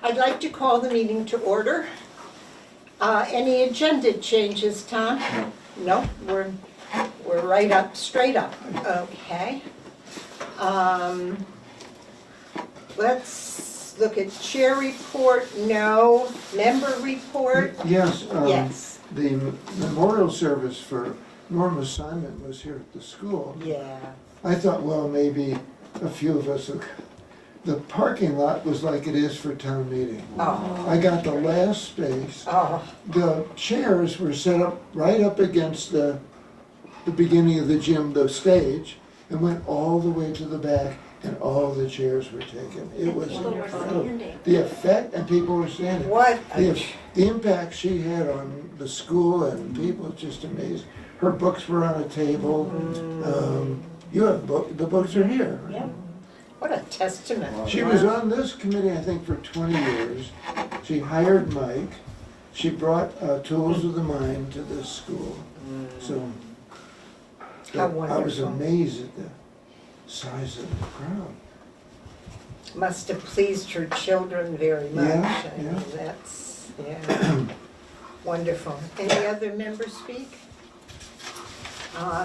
I'd like to call the meeting to order. Any agenda changes, Tom? No, we're right up, straight up. Okay. Let's look at chair report, no. Member report? Yes. Yes. The memorial service for Norma Simon was here at the school. Yeah. I thought, well, maybe a few of us would. The parking lot was like it is for town meeting. Oh. I got the last space. Oh. The chairs were set up right up against the beginning of the gym, the stage, and went all the way to the back, and all the chairs were taken. It was incredible. The effect, and people were standing. What? The impact she had on the school and people, just amazing. Her books were on a table. You have the books are here. Yeah. What a testament. She was on this committee, I think, for 20 years. She hired Mike. She brought Tools of the Mind to this school. So How I was wonderful. amazed at the size of the crowd. Must have pleased her children very much. Yeah, I mean, yeah. that's, wonderful. Any other members speak?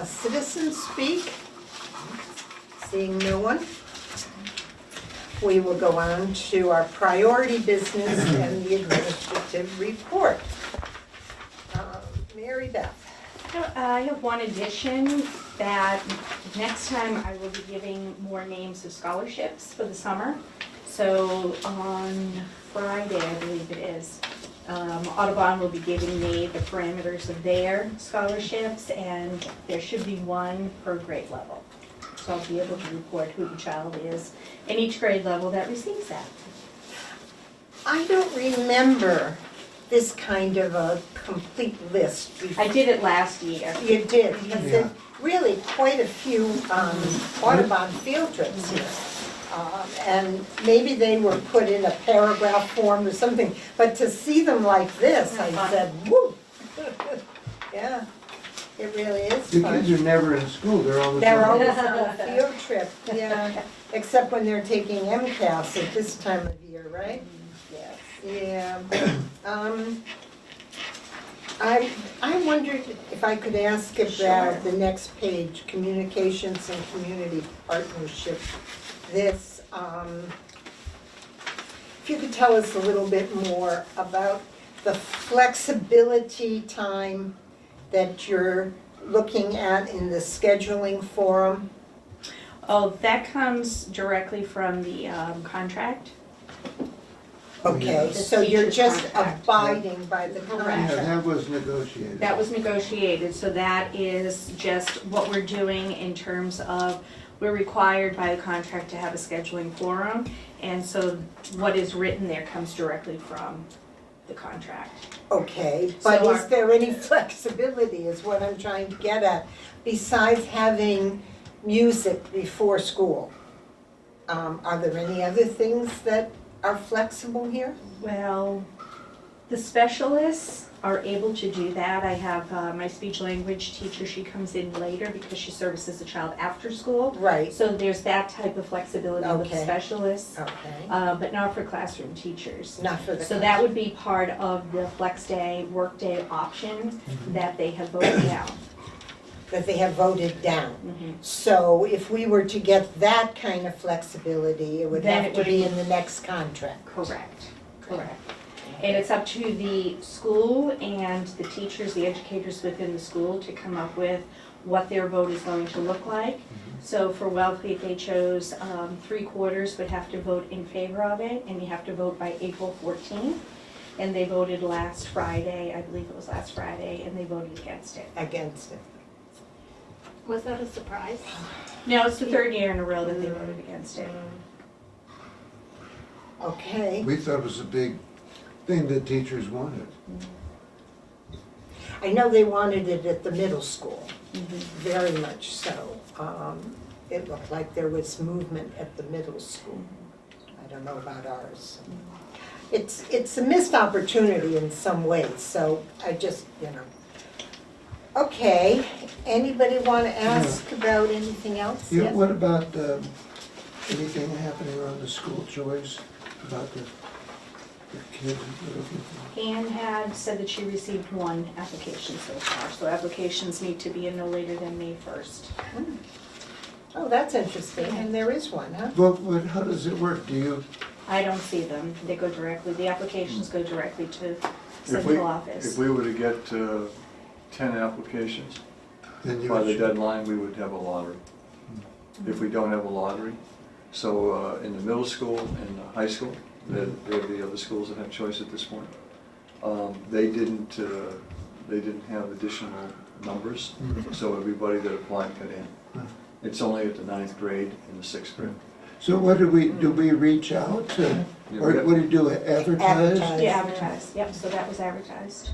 Citizens speak? Seeing no one? We will go on to our priority business and the administrative report. Mary Beth. I have one addition, that next time I will be giving more names of scholarships for the summer. So on Friday, I believe it is, Audubon will be giving me the parameters of their scholarships, and there should be one per grade level. So I'll be able to report who the child is in each grade level that receives that. I don't remember this kind of a complete list before. I did it last year. You did, because Yeah. there's really quite a few Audubon field trips here. And maybe they were put in a paragraph form or something, but to see them like this, I said, woo! Yeah, it really is The fun. kids are never in school, they're all the They're time. always on a field trip, yeah, except when they're taking MCAS at this time of year, right? Yes. Yeah. I wondered if I could ask about the next page, communications and community partnership. This, if you could tell us a little bit more about the flexibility time that you're looking at in the scheduling forum. Oh, that comes directly from the contract. Okay, The so you're teacher's just contract. abiding by the Yeah, contract. that was negotiated. That was negotiated, so that is just what we're doing in terms of, we're required by the contract to have a scheduling forum, and so what is written there comes directly from the contract. Okay, but So is there any flexibility is what I'm trying to get at, besides having music before school? Are there any other things that are flexible here? Well, the specialists are able to do that. I have my speech language teacher, she comes in later because she services a child after school. Right, So there's that type of flexibility with the Okay. specialists, okay, but not for classroom teachers. not for the. So that would be part of the flex day, work day option that they have voted down. That they have voted down. Mhm. So if we were to get that kind of flexibility, it would Then have it to would be be- in the next contract. Correct, correct. And it's up to the school and the teachers, the educators within the school to come up with what their vote is going to look like. So for Wellfleet, they chose 3/4 would have to vote in favor of it, and you have to vote by April 14th. And they voted last Friday, I believe it was last Friday, and they voted against it. Against it. Was that a surprise? No, it's the third year in a row that they voted against it. Okay, We thought it was a big thing that teachers wanted. I know they wanted it at the middle school, Mhm. very much so. It looked like there was movement at the middle school. I don't know about ours. It's a missed opportunity in some ways, so I just, Okay, anybody want to ask about anything else? Yeah, Yes? what about anything happening around the school choice, about the kids are looking for. Anne had said that she received one application so far, so applications need to be in no later than May 1st. Oh, that's interesting, and there is one, huh? But how does it work? Do you, I don't see them, they go directly, the applications go directly to If we, central if office. we were to get 10 applications, then you by the should- deadline, we would have a lottery. If we don't have a lottery, so in the middle school and the high school, they're the other schools that have choice at this point. They didn't have additional numbers, so everybody that applied got in. It's only at the 9th grade and the 6th grade. So what do we reach out to, Yeah, or we what do you do, advertise? Advertise. Yeah, advertised, yep, so that was advertised.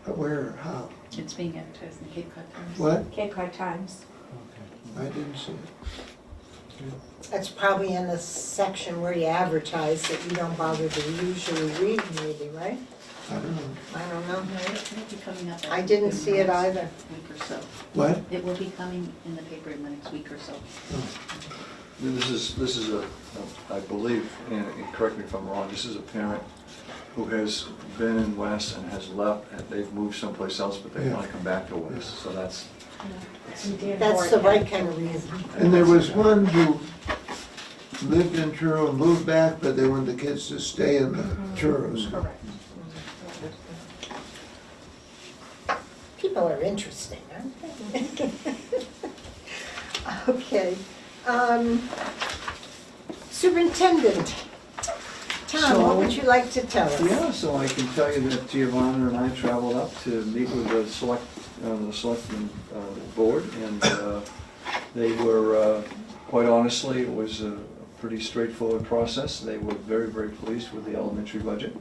Where, how? It's being advertised in Cape Cod Times. What? Cape Cod Times. I didn't see it. That's probably in the section where you advertise that you don't bother to usually read, maybe, right? I don't know. I don't know. No, it'll be coming up. I didn't in the see it next either. Week or so. What? It will be coming in the paper in the next week or so. This is a, I believe, and correct me if I'm wrong, this is a parent who has been in West and has left, and they've moved someplace else, but they Yeah. want to come back to West, so that's, That's the right kind of reason. And there was one who lived in Truro and moved back, but they wanted the kids to stay in the Truro. Correct. People are interesting, aren't they? Okay. Superintendent, Tom, what would you like to tell us? Yeah, so I can tell you that Giovanna and I traveled up to meet with the selectmen board, and they were, quite honestly, it was a pretty straightforward process. They were very, very pleased with the elementary budget,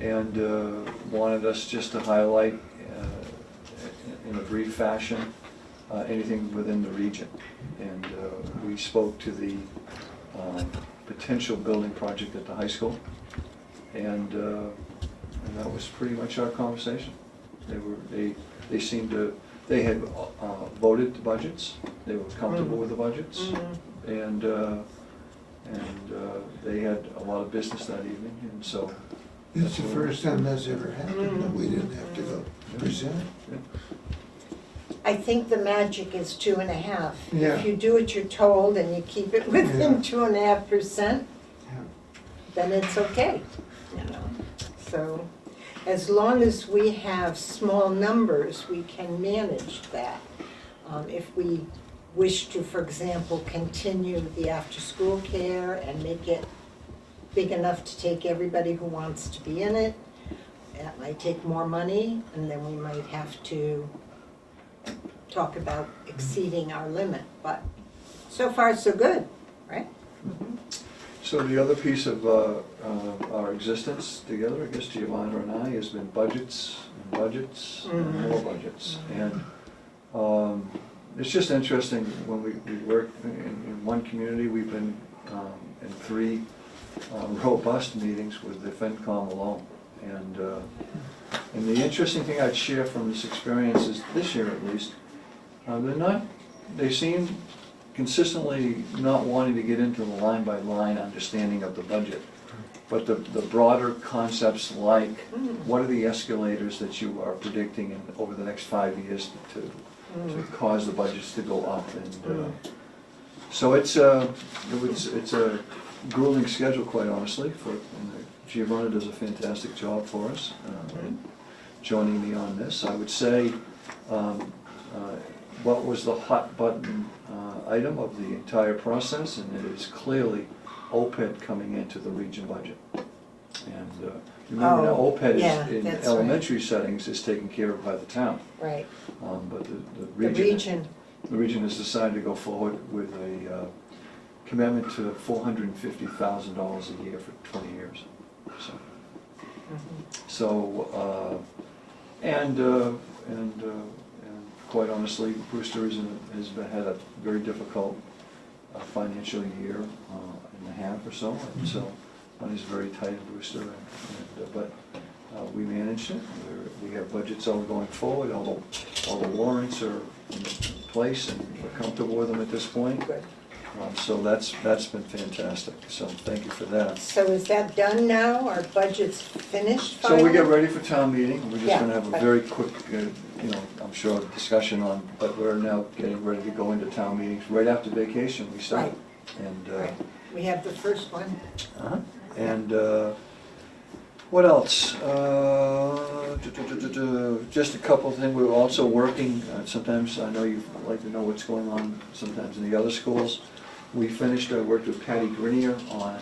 and wanted us just to highlight, in a brief fashion, anything within the region. And we spoke to the potential building project at the high school, and that was pretty much our conversation. They seemed to, they had voted the budgets, they were comfortable with the budgets, and they had a lot of business that evening, and so. It's the first time that's ever happened, that we didn't have to go present. I think the magic is 2.5. Yeah. If you do what you're told and you keep it within 2.5%, Yeah. then it's okay, you know. So, as long as we have small numbers, we can manage that. If we wish to, for example, continue the after-school care and make it big enough to take everybody who wants to be in it, that might take more money, and then we might have to talk about exceeding our limit, but so far so good, right? So the other piece of our existence together, I guess Giovanna and I, has been budgets and budgets and more budgets. And it's just interesting when we work in one community, we've been in 3 robust meetings with the FinCom alone. And the interesting thing I'd share from this experience is, this year at least, they seem consistently not wanting to get into the line-by-line understanding of the budget, but the broader concepts like, what are the escalators that you are predicting over the next 5 years to cause the budgets to go up? And so it's a grueling schedule, quite honestly, and Giovanna does a fantastic job for us, joining me on this. I would say, what was the hot button item of the entire process, and it is clearly OPED coming into the region budget. And remember now, OPED yeah, is, in that's elementary settings, is taken care of by the town. Right. But the The region has decided to go forward with a commitment to $450,000 a year for 20 years. So, and quite honestly, Brewster has had a very difficult financial year and a half or so, and so money's very tight in Brewster, but we managed it. We have budgets all going forward, all the warrants are in place, and we're comfortable with them at this point. Good. So that's been fantastic, so thank you for that. So is that done now? Our budget's finished So finally? we get ready for town meeting, we're just Yeah, gonna have a but- very quick, I'm sure discussion on, but we're now getting ready to go into town meetings. Right after vacation, we start. Right. And, Right. We have the first one. uh-huh. And, what else? Just a couple of things, we were also working, sometimes, I know you like to know what's going on sometimes in the other schools. We finished, I worked with Patty Grenier on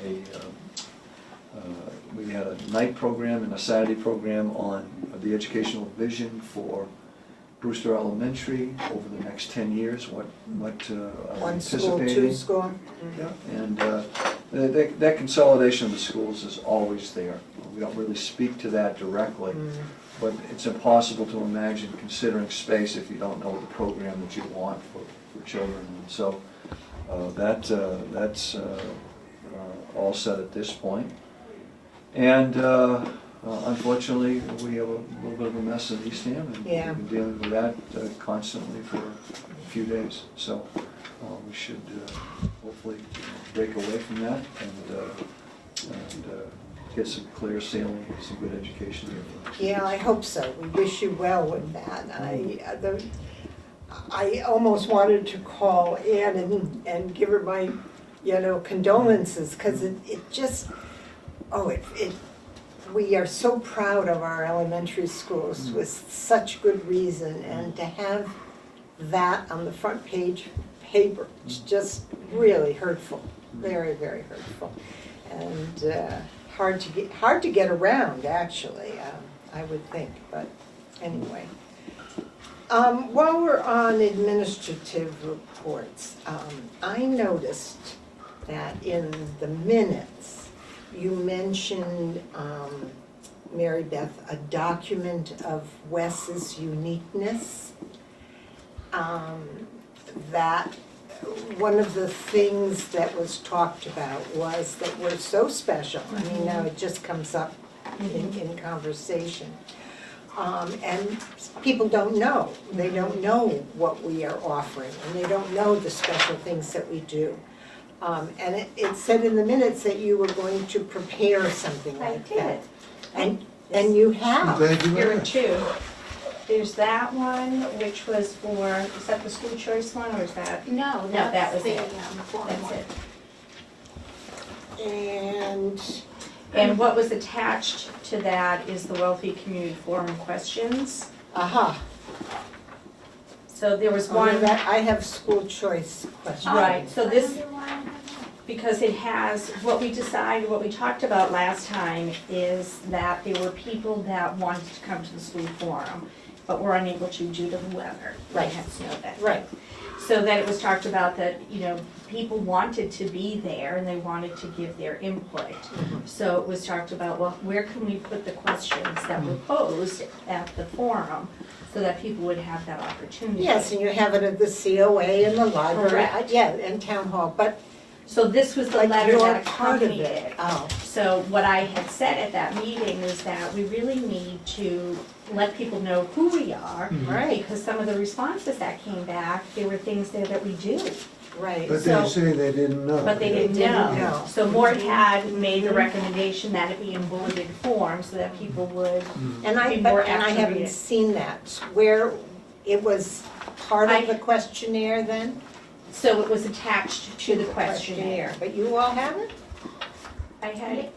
we had a night program and a Saturday program on the educational vision for Brewster Elementary over the next 10 years, what I'm One school, anticipating. two school. Yeah, and that consolidation of the schools is always there. We don't really speak to that directly, but it's impossible to imagine considering space if you don't know the program that you want for children. And so that's all set at this point. And unfortunately, we have a little bit of a mess in Eastham, and we've Yeah. been dealing with that constantly for a few days. So we should hopefully break away from that and get some clear sailing, some good education here. Yeah, I hope so. We wish you well with that. I almost wanted to call Ann and give her my, condolences, because it just, we are so proud of our elementary schools with such good reason, and to have that on the front page paper, it's just really hurtful, very, very hurtful. And hard to get around, actually, I would think, but anyway. While we're on administrative reports, I noticed that in the minutes, you mentioned, Mary Beth, a document of Wes's uniqueness. That one of the things that was talked about was that we're so special. I mean, now it just comes up in conversation. And people don't know. They don't know what we are offering, and they don't know the special things that we do. And it said in the minutes that you were going to prepare something I like did. that. And you I'm have. glad you Here are asked. two. There's that one, which was for, is that the school choice one, or is that? No, that that's was the, it. form That's one. it. And, And what was attached to that is the Wellfleet Community Forum questions. aha, So there was one one, that, I have school choice questions. right, so I this, wonder why I have that. because it has, what we talked about last time is that there were people that wanted to come to the school forum, but were unable to due to the weather. Right. They had snow that day. Right, So that it was talked about that, people wanted to be there and they wanted to give their input. So it was talked about, well, where can we put the questions that were posed at the forum so that people would have that opportunity? yes, and you have it at the COA and the library, Correct. yeah, and town hall, but So this was the like letter you're that part of accompanied it. it. Oh, So what I had said at that meeting is that we really need to let people know who we are. right, Because some of the responses that came back, there were things there that we do. right. But So- they say they didn't know. But they didn't Didn't know. know. So Mort had made the recommendation that it be in bulleted form so that people would, And be more I apt to read haven't it. seen that, where it was part I- of the questionnaire then? so it was attached to the questionnaire. But you all have it? I had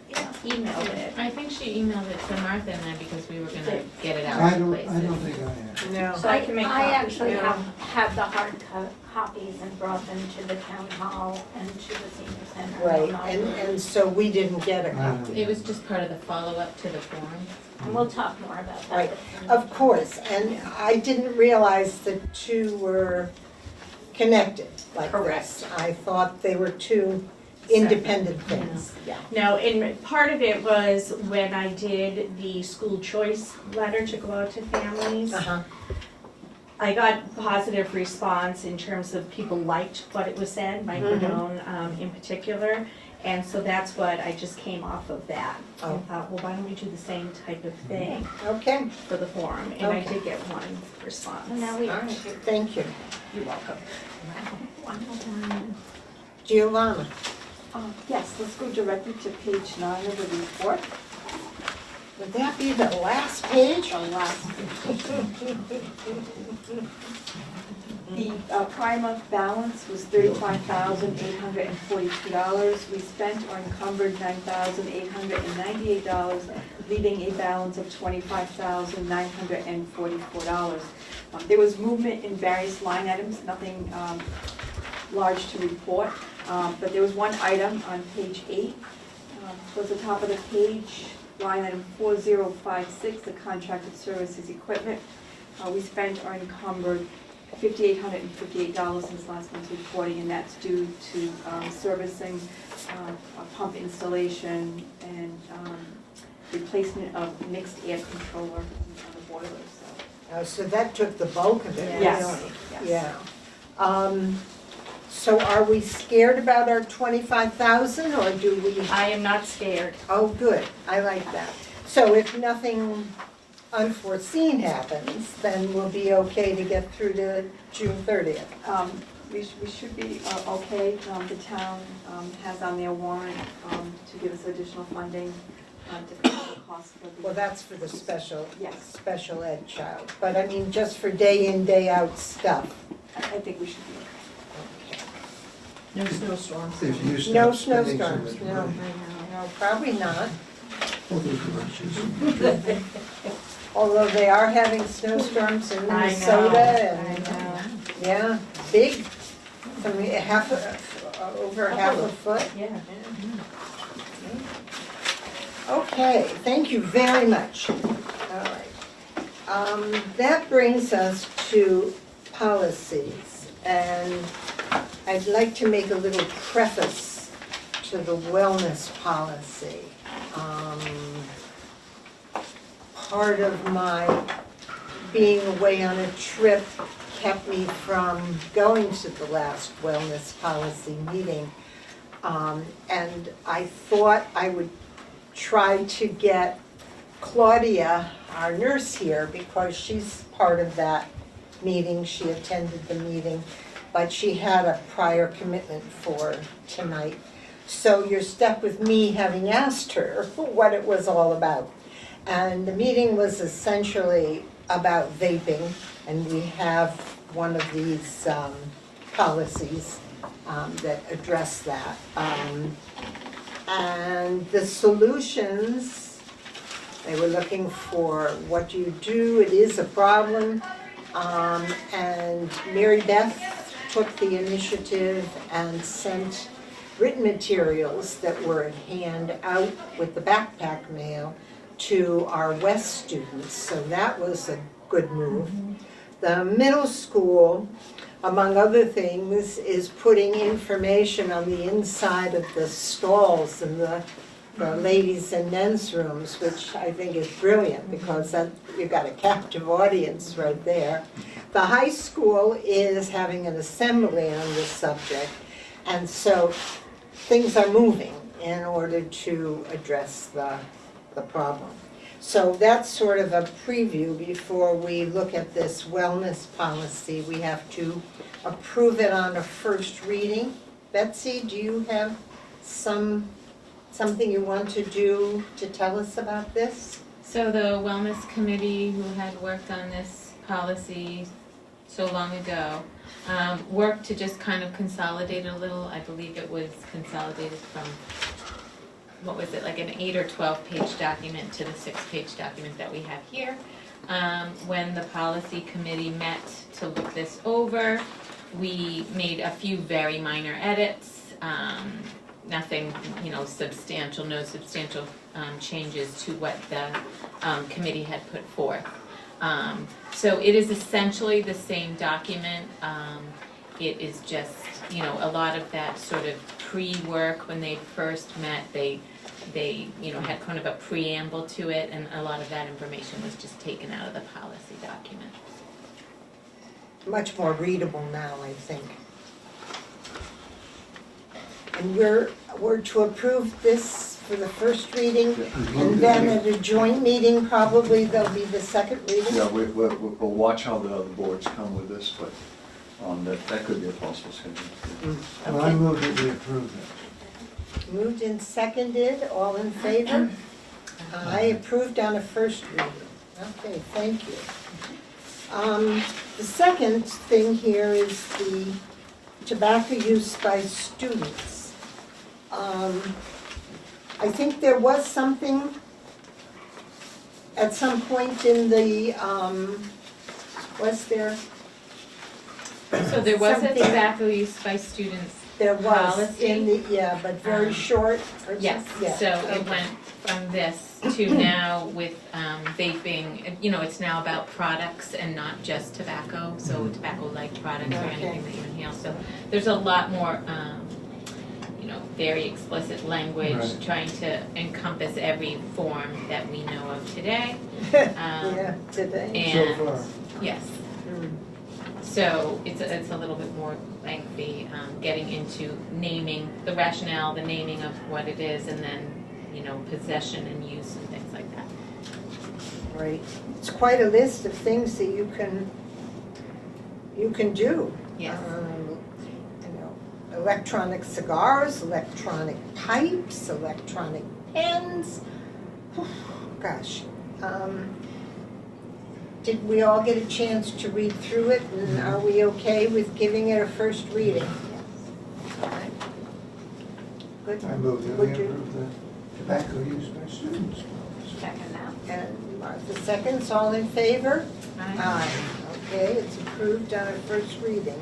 emailed it. I think she emailed it to Martha and I because we were gonna get it out I to don't places. think I have. No. So I can make I copies. actually Yeah. have the hard copies and brought them to the town hall and to the senior center. Right, and so we didn't get a I don't copy. It was just part of the follow-up to the forum. And we'll talk more about that. Right, of course, and I didn't realize the two were connected like this. I thought they were two independent things, yeah. No, and part of it was when I did the school choice letter to go out to families. Uh-huh, I got positive response in terms of people liked what it was said, Mike Redone in particular. And so that's what I just came off of that. Oh. And thought, well, why don't we do the same type of thing okay, for the forum? And I Okay. did get one response. And now we all have right, two. thank you. You're welcome. One more time. Giovanna? Yes, let's go directly to page 9 of the report. Would that be the last page? The last. The prior month balance was $35,842. We spent or encumbered $9,898, leaving a balance of $25,944. There was movement in various line items, nothing large to report, but there was one item on page 8, towards the top of the page, line item 4056, the contracted services equipment. We spent or encumbered $5,858 since last month's reporting, and that's due to servicing, a pump installation, and replacement of mixed air controller on the boiler, so. So that took the bulk of it, Yes. really? Yes. Yeah. So are we scared about our 25,000 or do we? I am not scared. Oh, good, I like that. So if nothing unforeseen happens, then we'll be okay to get through to June 30th. We should be okay. The town has on their warrant to give us additional funding to cover the cost for the. Well, that's for the special ed child. But I mean, just for day in, day out stuff. I think we should be okay. No snowstorms. If you No start spending so snowstorms, much no, money. no, probably not. All those rushes. Although they are having snowstorms in I know, Minnesota I and, know. yeah, big, I mean, over half a foot. Yeah. Okay, thank you very much. All right. That brings us to policies, and I'd like to make a little preface to the wellness policy. Part of my being away on a trip kept me from going to the last wellness policy meeting. And I thought I would try to get Claudia, our nurse here, because she's part of that meeting. She attended the meeting, but she had a prior commitment for tonight. So you're stuck with me having asked her what it was all about. And the meeting was essentially about vaping, and we have one of these policies that address that. And the solutions, they were looking for what do you do, it is a problem. And Mary Beth took the initiative and sent written materials that were at hand out with the backpack mail to our West students, so that was a good move. The middle school, among other things, is putting information on the inside of the stalls in the ladies' and men's rooms, which I think is brilliant because that you've got a captive audience right there. The high school is having an assembly on this subject, and so things are moving in order to address the problem. So that's sort of a preview before we look at this wellness policy. We have to approve it on a first reading. Betsy, do you have something you want to do to tell us about this? So the wellness committee who had worked on this policy so long ago, worked to just kind of consolidate a little. I believe it was consolidated from, what was it, like an 8 or 12 page document to the 6-page document that we have here. When the policy committee met to look this over, we made a few very minor edits. Nothing, substantial, no substantial changes to what the committee had put forth. So it is essentially the same document. It is just, a lot of that sort of pre-work when they first met, they had kind of a preamble to it, and a lot of that information was just taken out of the policy document. Much more readable now, I think. And we're to approve this for the first reading, and then at a joint meeting, probably there'll be the second reading. Yeah, we'll watch how the other boards come with this, but That could be a possible schedule. Well, I move that we approve it. Moved and seconded, all in favor? I approved on a first reading. Okay, thank you. The second thing here is the tobacco use by students. I think there was something at some point in the, was there? So there was a Something- tobacco use by students. There was in Policy? the, yeah, but very short or Yes, something? Yeah, so okay. it went from this to now with vaping, you know, it's now about products and not just tobacco, so tobacco-like products or Okay. anything that you inhale. So there's a lot more, you know, very explicit language, Right. trying to encompass every form that we know of today. Yeah, today. So And, far. yes, Mm. so it's a little bit more lengthy, getting into naming the rationale, the naming of what it is, and then, you know, possession and use and things like that. Right. It's quite a list of things that you can do. Yes. You know, electronic cigars, electronic pipes, electronic pens. Gosh. Did we all get a chance to read through it, and are we okay with giving it a first reading? All right. Good. I move that we Would you- approve the tobacco use by students. Second now. And Martha seconds, all in favor? Aye. Okay, it's approved on a first reading.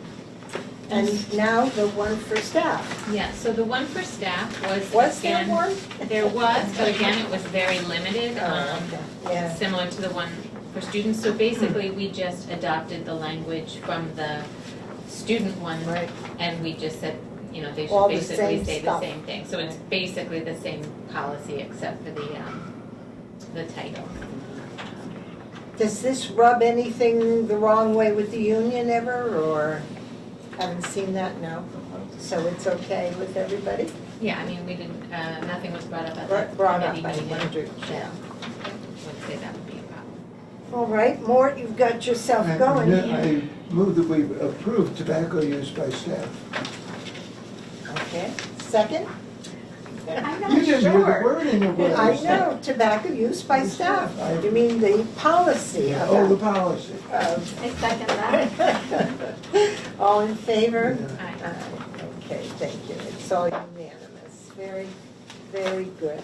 And now the one for staff. Yeah, so the one for staff Was there again, one? There was, but again, it was very limited, Oh, okay, yeah. similar to the one for students. So basically, we just adopted the language from the student one, Right. and we just said, you know, they All should the basically same say the stuff. same thing. So it's basically the same policy except for the title. Does this rub anything the wrong way with the union ever, or haven't seen that? No. So it's okay with everybody? Yeah, I mean, we didn't, nothing was brought up at the Brought up, committee I meeting. wondered, yeah. Would say that would be a problem. All right, Mort, you've got yourself going here. I move that we approve tobacco use by staff. Okay, second? I'm not You just read the sure. wording of what I know, tobacco use by staff. You mean the policy Oh, the about, policy. of I second that. all in favor? Yeah. Aye. Okay, thank you. It's all unanimous. Very, very good.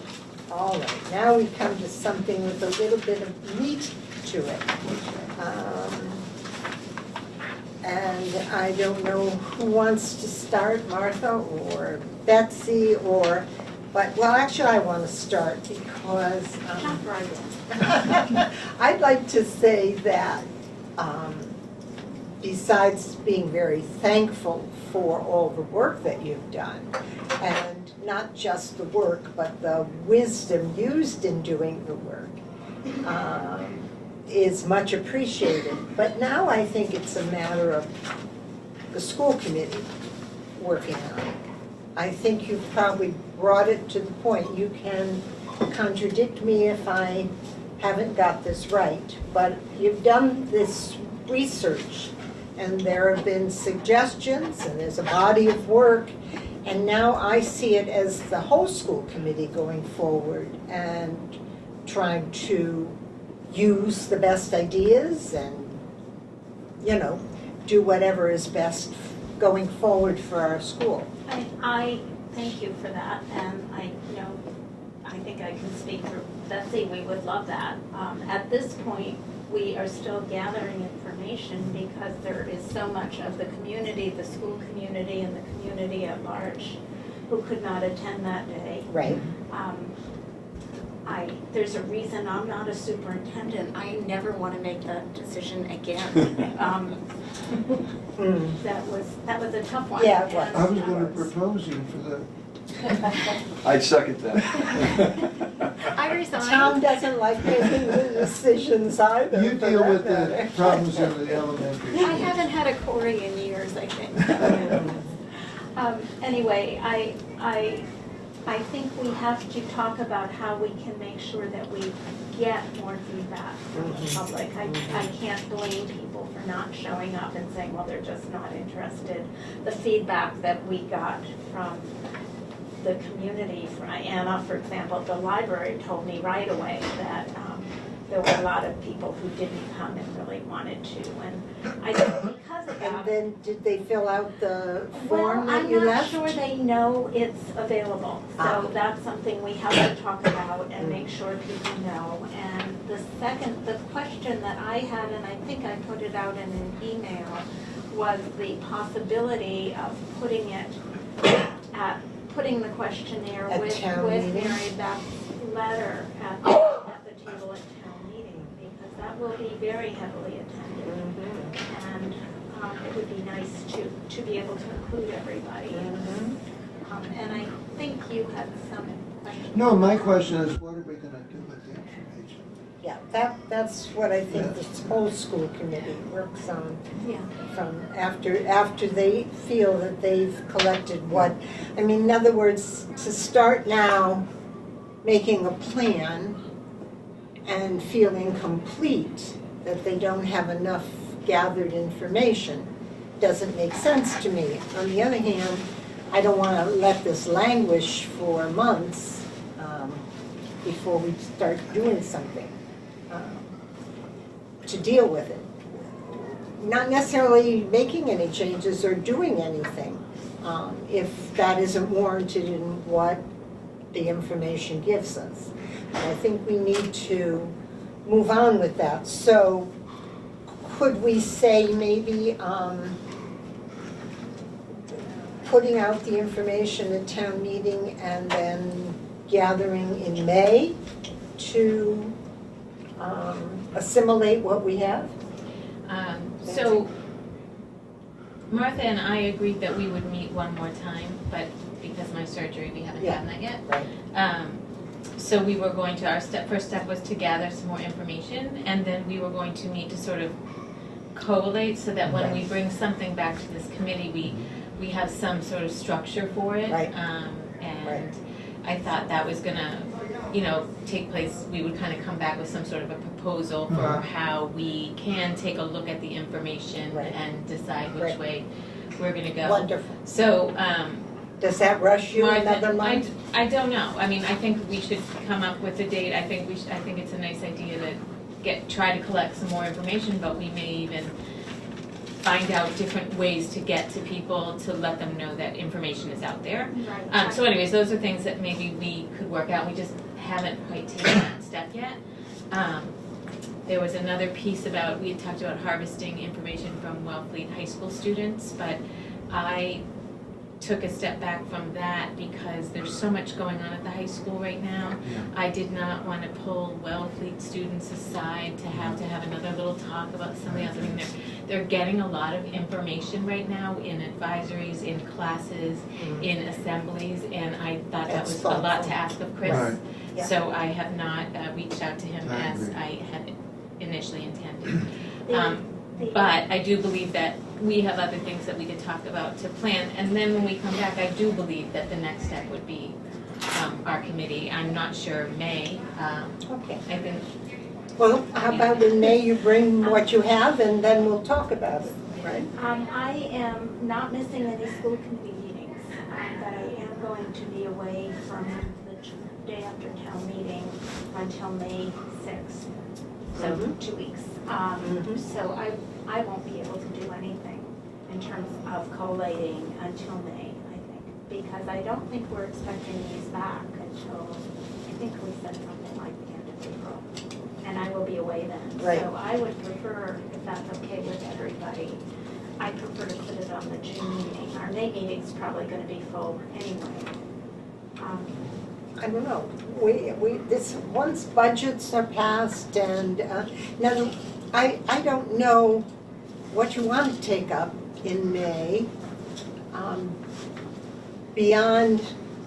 All right, now we come to something with a little bit of meat to it. And I don't know who wants to start, Martha or Betsy or, but, well, actually, I want to start because Jump right in. I'd like to say that besides being very thankful for all the work that you've done, and not just the work, but the wisdom used in doing the work, is much appreciated. But now I think it's a matter of the school committee working on it. I think you've probably brought it to the point. You can contradict me if I haven't got this right, but you've done this research, and there have been suggestions, and there's a body of work, and now I see it as the whole school committee going forward and trying to use the best ideas and, you know, do whatever is best going forward for our school. I thank you for that, and I think I can speak for Betsy, we would love that. At this point, we are still gathering information because there is so much of the community, the school community and the community at large who could not attend that day. Right. There's a reason I'm not a superintendent. I never want to make that decision again. That was a tough one. Yeah, it was. I was gonna propose you for the, I'd second that. I resigned. Tom doesn't like making the decisions either. you for deal that with the matter. problems in the elementary. I haven't had a Cory in years, I think. Anyway, I think we have to talk about how we can make sure that we get more feedback from the public. I can't blame people for not showing up and saying, well, they're just not interested. The feedback that we got from the community, Anna, for example, at the library told me right away that there were a lot of people who didn't come and really wanted to. And I think because of that. And then did they fill out the form Well, that you I'm not left? sure they know it's available, Ah. so that's something we have to talk about and make sure people know. And the question that I had, and I think I put it out in an email, was the possibility of putting the questionnaire At with town Mary meeting? Beth's letter at the table at town meeting, because that will be very heavily attended. Mhm. And it would be nice to be able to include everybody. And I think you had some questions. No, my question is, what are we gonna do with the information? Yeah, that's what I think the whole school committee works on. Yeah. From after they feel that they've collected what, I mean, in other words, to start now making a plan and feel incomplete that they don't have enough gathered information doesn't make sense to me. On the other hand, I don't want to let this languish for months before we start doing something to deal with it. Not necessarily making any changes or doing anything, if that isn't warranted in what the information gives us. I think we need to move on with that. So could we say maybe putting out the information at town meeting and then gathering in May to assimilate what we have? So Martha and I agreed that we would meet one more time, but because of my surgery, we haven't done that yet. Right. So we were going to, first step was to gather some more information, and then we were going to meet to sort of collate so that when we bring something back to this committee, we have some sort of structure for it. Right. And I thought that was gonna, take place, we would kind of come back with some sort of a proposal for how we can take a look at the information Right. and decide which Right. way we're gonna go. Wonderful. So, Does that rush you Martha, another month? I don't know. I mean, I think we should come up with a date. I think it's a nice idea to try to collect some more information, but we may even find out different ways to get to people to let them know that information is out there. Right. So anyways, those are things that maybe we could work out. We just haven't quite taken that step yet. There was another piece about, we had talked about harvesting information from Wellfleet high school students, but I took a step back from that because there's so much going on at the high school right now. I did not want to pull Wellfleet students aside to have another little talk about something else. I mean, they're getting a lot of information right now in advisories, in classes, in assemblies, and I thought that That's was a lot thoughtful. to ask of Chris. Right. Yeah. So I have not reached out to him I as agree. I had initially intended. The- But I do believe that we have other things that we could talk about to plan, and then when we come back, I do believe that the next step would be our committee. I'm not sure May. Okay. I think, Well, how about in May you bring what you have and then we'll talk about it, right? I am not missing any school committee meetings, but I am going to be away from the day after town meeting until May 6th, so Mhm. 2 weeks. Mhm. So I won't be able to do anything in terms of collating until May, I think, because I don't think we're expecting these back until, I think we said something like the end of April, and I will be away then. Right. So I would prefer, if that's okay with everybody, I prefer to put it on the June meeting. Our May meeting's probably gonna be full anyway. I don't know, once budgets are passed and, now, I don't know what you want to take up in May, beyond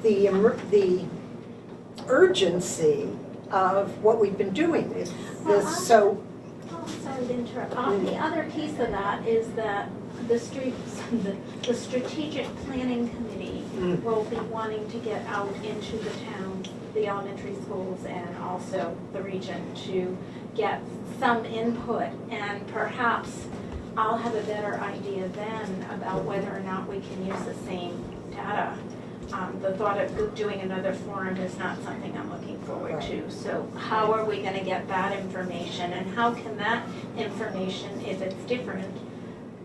the urgency of what we've been doing. If this, so, Oh, sorry to interrupt. The other piece of that is that the strategic planning committee will be wanting to get out into the town, the elementary schools and also the region to get some input, and perhaps I'll have a better idea then about whether or not we can use the same data. The thought of doing another forum is not something I'm looking forward to. So how are we gonna get that information, and how can that information, if it's different,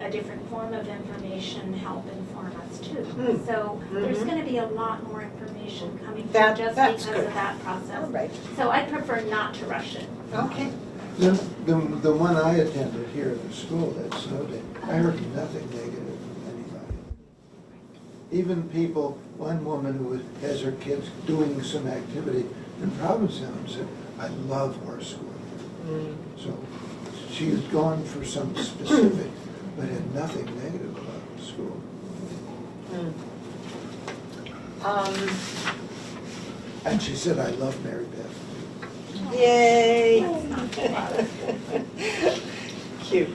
a different form of information, help inform us too? So there's gonna be a lot more information coming through That- just that's because good. of that process. All right, So I prefer not to rush it. okay. The one I attended here at the school that snow day, I heard nothing negative from anybody. Even people, one woman who has her kids doing some activity in Provincetown said, I love our school. So she had gone for some specific, but had nothing negative about the school. And she said, I love Mary Beth. Yay. Cute.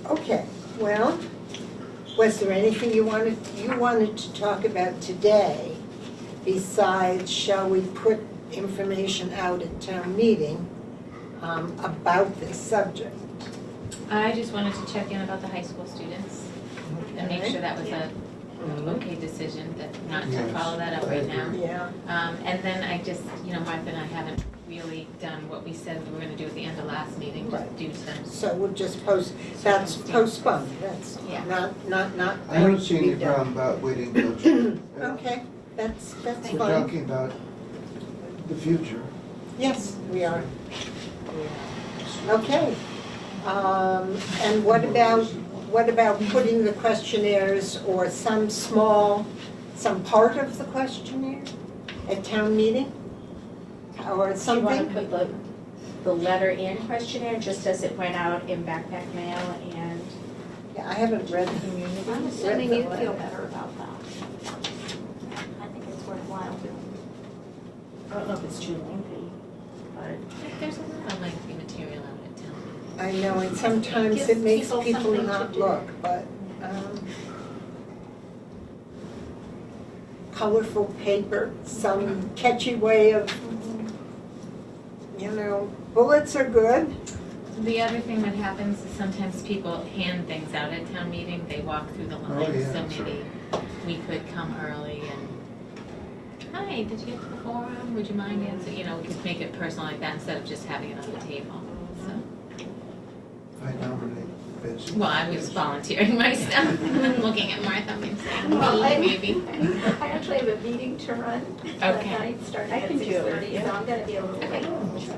Okay, well, was there anything you wanted to talk about today besides, shall we put information out at town meeting about this subject? I just wanted to check in about the high school students and make sure that was a okay decision, that not to Yes, follow that up I right now. agree. Yeah, And then I just, Martha and I haven't really done what we said we were gonna do at the end of last meeting, just Right. do some. so we'll just that's postponed, that's Yeah. not I don't going to see be any done. problem about waiting till June. Okay, that's We're fine. talking about the future. Yes, we are. Okay. And what about putting the questionnaires or some part of the questionnaire at town meeting? Or Do you something? want to put the letter in questionnaire just as it went out in backpack mail and Yeah, I haven't read the community? I'm assuming you feel better about that. I think it's worthwhile doing. I don't know if it's too lengthy, but. There's a lot of lengthy material out at town meeting. I know, and sometimes Gives it makes people people something to not do. look, but, colorful paper, some catchy way of, bullets are good. The other thing that happens is sometimes people hand things out at town meeting, they walk through the lines, yeah, so sure. maybe we could come early and, hi, did you get to the forum, would you mind answering, we could make it personal like that instead of just having it on the table, so. I nominate Betsy. Well, I was volunteering myself, and looking at Martha and saying, Well, I- me, maybe. I actually have a meeting to run that Okay. night, starting I at can do it, 6:30, so yeah. I'm gonna be a little late.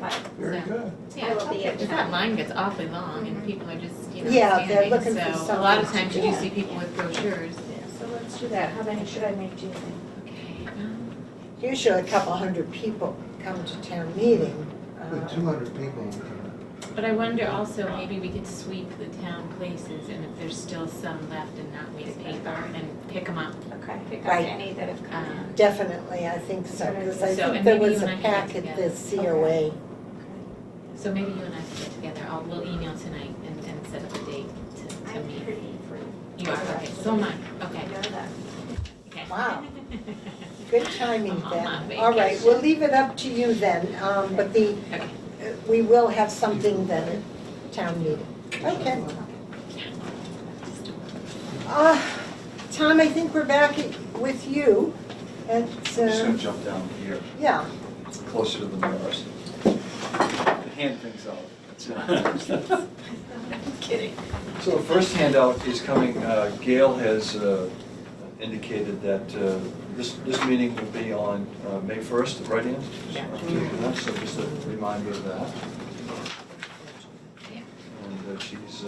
But Very So- good. I will be at Because that line gets awfully long and people are just, Yeah, they're standing, looking for so a lot of something times to you do do. see people with brochures. So let's do that. How many should I make, do you think? Okay. Usually a couple hundred people come to town meeting. With 200 people. But I wonder also, maybe we could sweep the town places and if there's still some left and not waste paper and pick them up. Okay, pick up Right. any that have come in. Definitely, I think so, because I So, think and there maybe was you a and I can get packet, together. the COA. So maybe you and I can get together, we'll email tonight and set up a date to I'm meet. pretty free. You are, okay, so am I, I okay. know that. Okay. Wow. Good timing I'm on then. my All right, vacation. we'll leave it up to you then, but Okay. we will have something then at town meeting. Okay. Tom, I think we're back with you. I'm just gonna jump down here, Yeah, closer to the mirrors. Hand things out. Kidding. So the first handout is coming, Gail has indicated that this meeting will be on May 1st, right, Ann? Yeah. So just a reminder of that. Yeah. And she's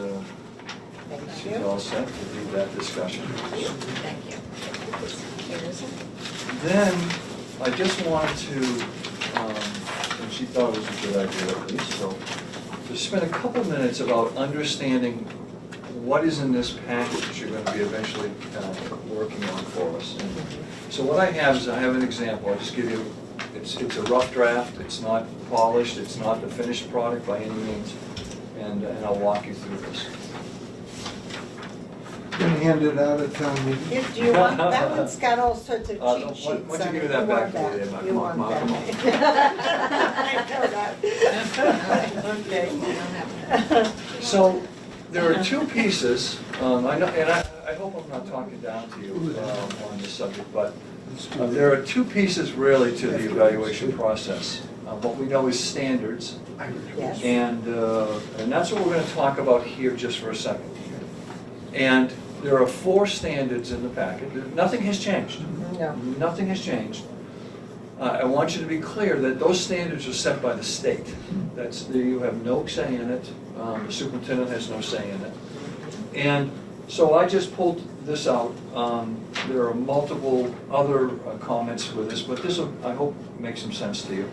thank you. all set to do that discussion. Thank you. Then, I just wanted to, and she thought it was a good idea at least, so, to spend a couple minutes about understanding what is in this package you're going to be eventually working on for us. And so what I have is, I have an example, I'll just give you, it's a rough draft, it's not polished, it's not the finished product by any means, and I'll walk you through this. handed out at town meeting. Do you want, that one's got all sorts of Why cheat don't sheets you on give it. me that You back want there, that. Mark? You Come on, want Mark, that. I know that. Okay. So, there are two pieces, I know, and I hope I'm not talking down to you on this subject, but there are two pieces really to the evaluation process. What we know is standards, Yes. and that's what we're going to talk about here just for a second. And there are 4 standards in the packet. Nothing has changed. No. Nothing has changed. I want you to be clear that those standards are set by the state. You have no say in it. The superintendent has no say in it. And so I just pulled this out. There are multiple other comments with this, but this will, I hope, make some sense to you.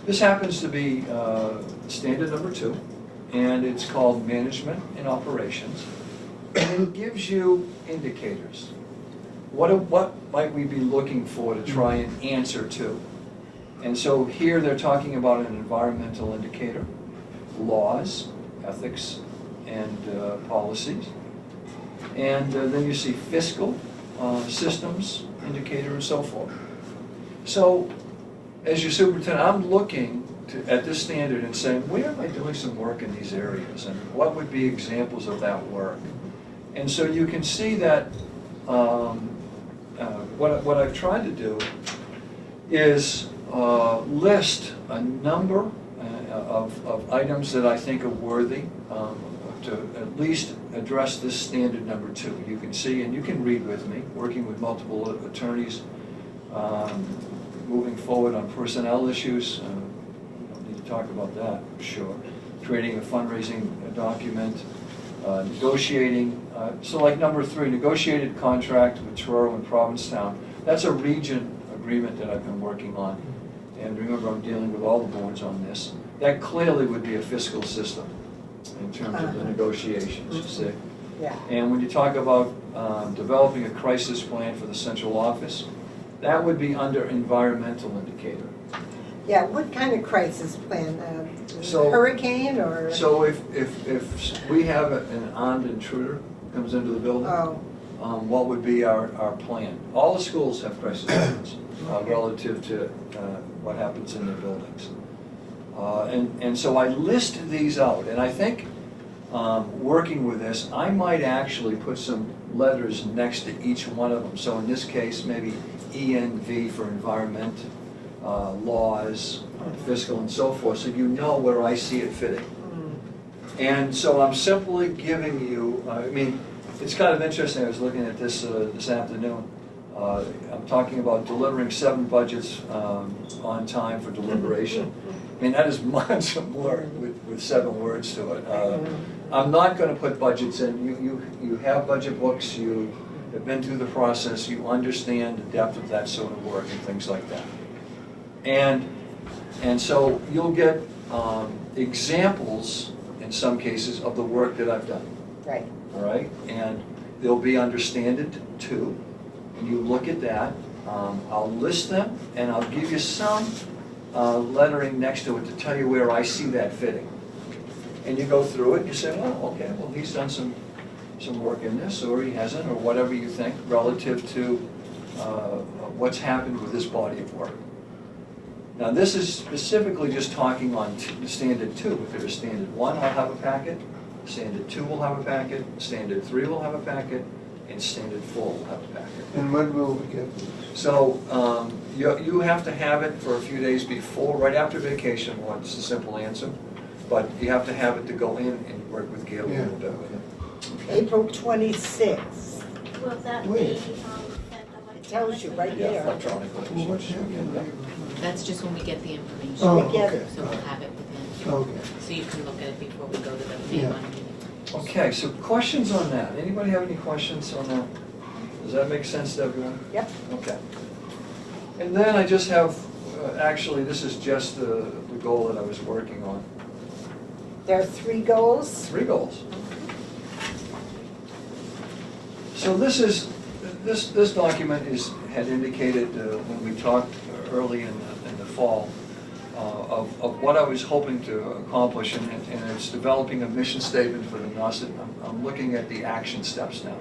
This happens to be standard number 2, and it's called Management and Operations. And it gives you indicators. What might we be looking for to try and answer to? And so here they're talking about an environmental indicator, laws, ethics, and policies. And then you see fiscal, systems, indicator, and so forth. So as your superintendent, I'm looking at this standard and saying, where am I doing some work in these areas? And what would be examples of that work? And so you can see that what I've tried to do is list a number of items that I think are worthy to at least address this standard number 2. You can see, and you can read with me, working with multiple attorneys, moving forward on personnel issues. We don't need to talk about that, I'm sure. Creating a fundraising document, negotiating, so like number 3, negotiated contract with Truro and Provincetown. That's a region agreement that I've been working on. And remember, I'm dealing with all the boards on this. That clearly would be a fiscal system in terms of the negotiations, you see. Yeah. And when you talk about developing a crisis plan for the central office, that would be under environmental indicator. Yeah, what kind of crisis plan? So- Hurricane or? So if we have an armed intruder comes into the building, Oh, what would be our plan? All the schools have crisis plans relative to what happens in their buildings. And so I list these out, and I think working with this, I might actually put some letters next to each one of them. So in this case, maybe ENV for environment, laws, fiscal, and so forth, so you know where I see it fitting. And so I'm simply giving you, I mean, it's kind of interesting, I was looking at this this afternoon. I'm talking about delivering 7 budgets on time for deliberation. I mean, that is much more with 7 words to it. I'm not going to put budgets in. You have budget books, you have been through the process, you understand the depth of that sort of work and things like that. And so you'll get examples, in some cases, of the work that I've done. right. All right, and they'll be under standard 2, and you look at that. I'll list them, and I'll give you some lettering next to it to tell you where I see that fitting. And you go through it, and you say, well, okay, well, he's done some work in this, or he hasn't, or whatever you think, relative to what's happened with this body of work. Now, this is specifically just talking on standard 2. If there's standard 1, I'll have a packet. Standard 2 will have a packet, standard 3 will have a packet, and standard 4 will have a packet. And when will we get these? So you have to have it for a few days before, right after vacation, well, it's a simple answer, but you have to have it to go in and work with Gail a little bit with it. April 26th. Will that be Wait. sent It tells you right Yeah, there. electronically. Well, what's happening? That's just when we get the information. Oh, We get okay. it. So we'll have it within, Okay. so you can look at it before we go to the Yeah. May 1 meeting. Okay, so questions on that? Anybody have any questions on that? Does that make sense to everyone? Yep. Okay. And then I just have, actually, this is just the goal that I was working on. There are 3 goals. 3 goals. So this document had indicated when we talked early in the fall of what I was hoping to accomplish, and it's developing a mission statement for the NOSIT. I'm looking at the action steps now.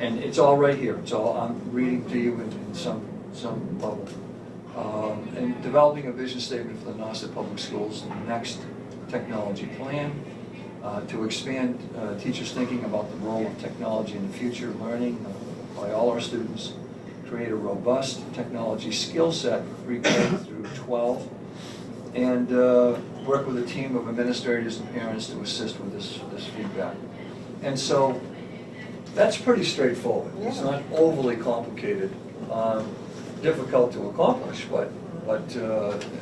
And it's all right here, it's all, I'm reading to you in some bubble. And developing a vision statement for the Nauset Public Schools next technology plan to expand teachers' thinking about the role of technology in the future learning by all our students, create a robust technology skill set for pre-K through 12, and work with a team of administrators and parents to assist with this feedback. And so that's pretty straightforward. It's Yeah. not overly complicated, difficult to accomplish, but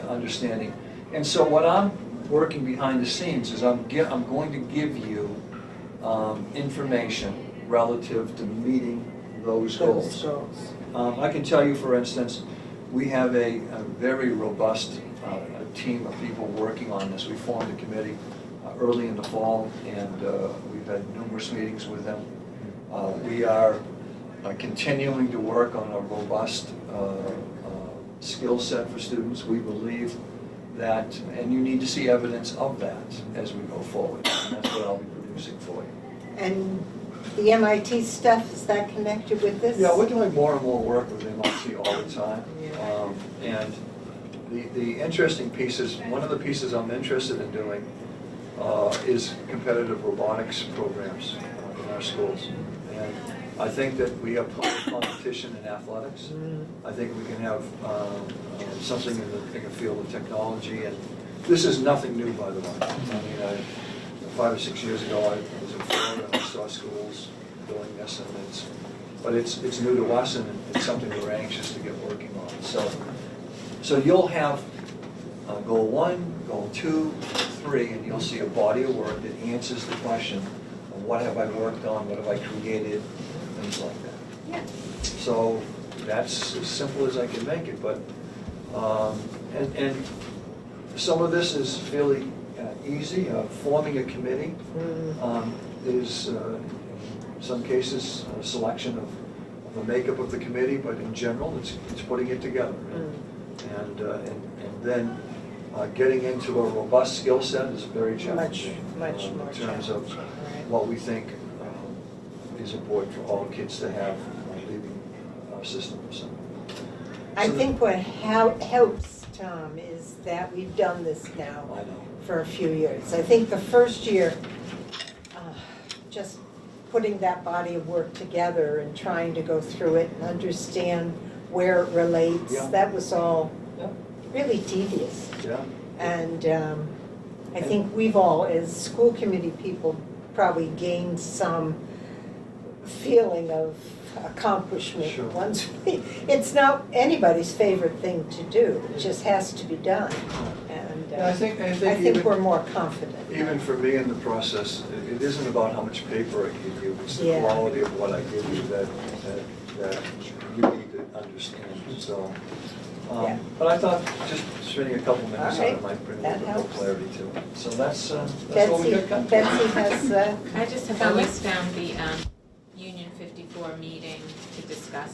understanding. And so what I'm working behind the scenes is I'm going to give you information relative to meeting those goals. I can tell you, for instance, we have a very robust team of people working on this. We formed a committee early in the fall, and we've had numerous meetings with them. We are continuing to work on a robust skill set for students. We believe that, and you need to see evidence of that as we go forward. And that's what I'll be producing for you. And the MIT stuff, is that connected with this? Yeah, we're doing more and more work with MIT all the time. Yeah. And the interesting pieces, one of the pieces I'm interested in doing is competitive robotics programs in our schools. And I think that we have competition in athletics. I think we can have something in the field of technology. And this is nothing new, by the way. I mean, 5 or 6 years ago, I was in Florida and I saw schools doing this, and it's new to us, and it's something we're anxious to get working on. So you'll have goal 1, goal 2, 3, and you'll see a body of work that answers the question of what have I worked on, what have I created, things like that. Yeah. So that's as simple as I can make it, but and some of this is fairly easy. Forming a committee is, in some cases, a selection of the makeup of the committee, but in general, it's putting it together. And then getting into a robust skill set is very challenging. Much more in terms of challenging, what we think is important for all kids to have leaving our system. So I think what helps, Tom, is that we've done this now I know. for a few years. I think the first year, just putting that body of work together and trying to go through it and understand where it relates, Yeah. that was all Yeah. really tedious. Yeah. And I think we've all, as school committee people, probably gained some feeling of accomplishment. Sure. Once it's not anybody's favorite thing to do, it just has to be done. And I think I think even, we're more confident. even for me in the process, it isn't about how much paper I give you, it's the Yeah. quality of what I give you that you need to understand. So, Yeah. but I thought just spending a couple minutes on All right. it might bring a That little bit more helps. clarity to it. So that's what we got coming. Betsy has, I just have always found the Union 54 meeting to discuss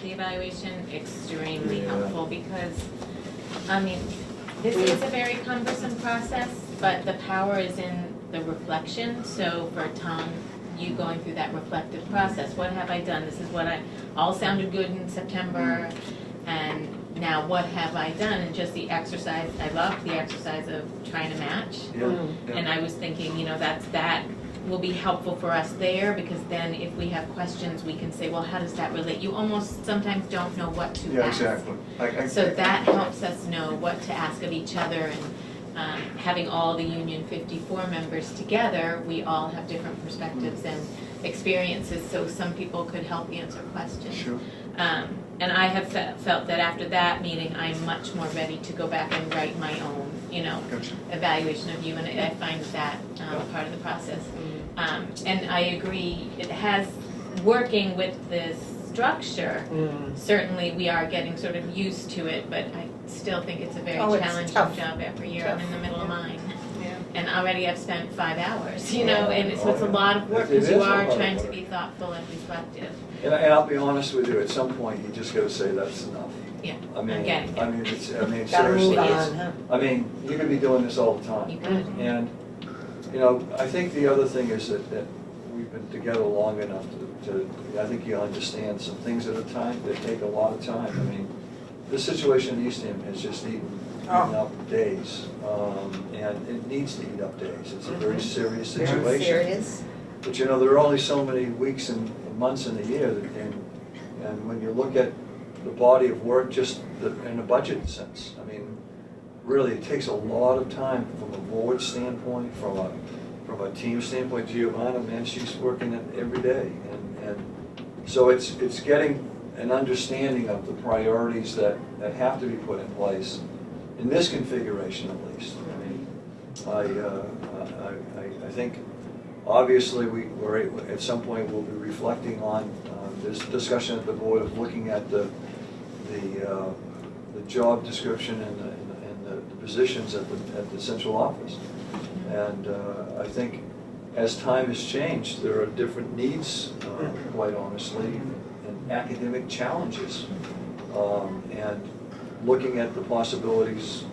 the evaluation extremely Yeah. helpful because, I mean, this is a very cumbersome process, but the power is in the reflection. So for Tom, you going through that reflective process, what have I done? This is what all sounded good in September, and now what have I done? And just the exercise, I love the exercise of trying to match. Yeah, yeah. And I was thinking, that will be helpful for us there, because then if we have questions, we can say, well, how does that relate? You almost sometimes don't know what to Yeah, ask. exactly. So that helps us know what to ask of each other, and having all the Union 54 members together, we all have different perspectives and experiences, so some people could help answer questions. Sure. And I have felt that after that meeting, I'm much more ready to go back and write my own, Gotcha. evaluation of you, and I find that part of the process. And I agree, it has, working with this structure, certainly we are getting sort of used to it, but I still think it's a very Oh, it's challenging tough. job every year. I'm in the middle of mine. yeah. And already I've spent 5 hours, Yeah. and so it's a lot of work, It because is you a are lot of trying to work. be thoughtful and reflective. And I'll be honest with you, at some point, you just gotta say that's enough. Yeah, I mean, I'm getting it. I mean, Gotta move seriously, on, huh? I mean, you could be doing this all the time. You could. And, I think the other thing is that we've been together long enough I think you understand some things at a time that take a lot of time. I mean, this situation in Eastham has just eaten up days, and it needs to eat up days. It's a very serious situation. Very serious. But you know, there are only so many weeks and months in the year, and when you look at the body of work, just in a budget sense, I mean, really, it takes a lot of time from a board standpoint, from a team standpoint. Giovanna, man, she's working it every day, and so it's getting an understanding of the priorities that have to be put in place in this configuration, at least. I mean, I think obviously we're at some point we'll be reflecting on this discussion at the board of looking at the job description and the positions at the central office. And I think as time has changed, there are different needs, quite honestly, and academic challenges. And looking at the possibilities,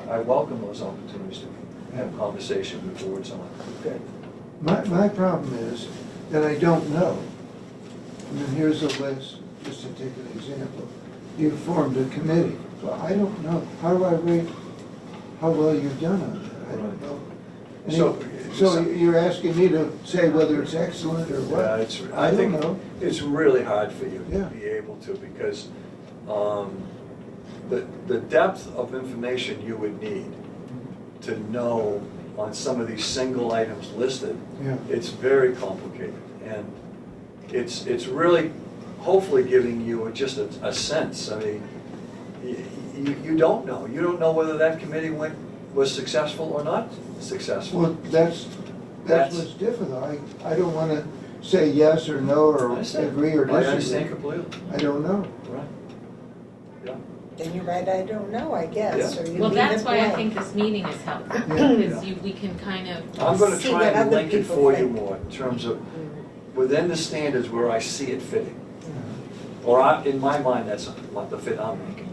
I welcome those opportunities to have conversation with boards on. Okay. My problem is that I don't know. I mean, here's a list, just to take an example. You formed a committee. Well, I don't know. How do I rate how well you've done on that? I don't know. And so you're asking me to say whether it's excellent or what? Yeah, I don't know. It's really hard for you Yeah. to be able to, because the depth of information you would need to know on some of these single items listed, Yeah. it's very complicated. And it's really hopefully giving you just a sense. I mean, you don't know. You don't know whether that committee was successful or not successful. Well, that's what's difficult. I don't want to say yes or no or I understand. agree or I disagree. understand completely. I don't know. Right. Yeah. Then you write, I don't know, I guess, Yeah. or you Well, leave that's it why I blank. think this meeting is helpful, Yeah. because we can kind of, I'm going to See try what and other link it people for you think. more in terms of within the standards where I see it fitting. Or in my mind, that's what the fit I'm making.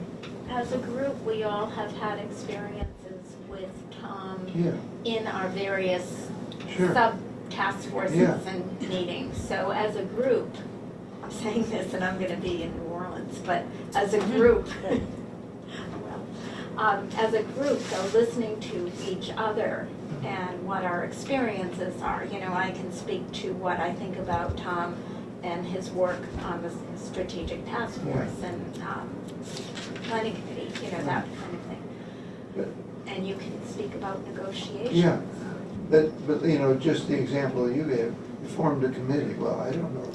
As a group, we all have had experiences with Tom Yeah, in our various sure. sub-task forces Yeah. and meetings. So as a group, I'm saying this and I'm gonna be in New Orleans, but as a group, as a group, though, listening to each other and what our experiences are, you know, I can speak to what I think about Tom and his work on the strategic task force and planning committee, you know, that kind of thing. But- And you can speak about negotiations. Yeah, but you know, just the example you gave, you formed a committee. Well, I don't know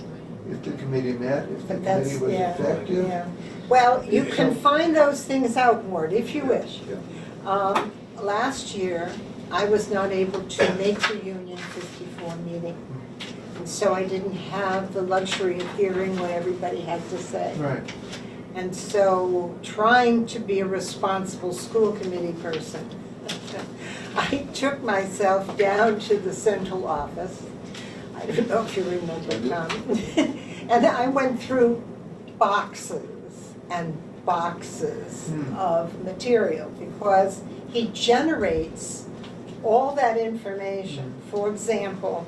if the committee met, if the But that's, committee was yeah, effective. yeah. Well, you Yeah. can find those things out, Ward, if you wish. Yeah. Last year, I was not able to make the Union 54 meeting. And so I didn't have the luxury of hearing what everybody had to say. Right. And so, trying to be a responsible school committee person, I took myself down to the central office. I don't know if you remember, Tom. And I went through boxes and boxes of material because he generates all that information. For example,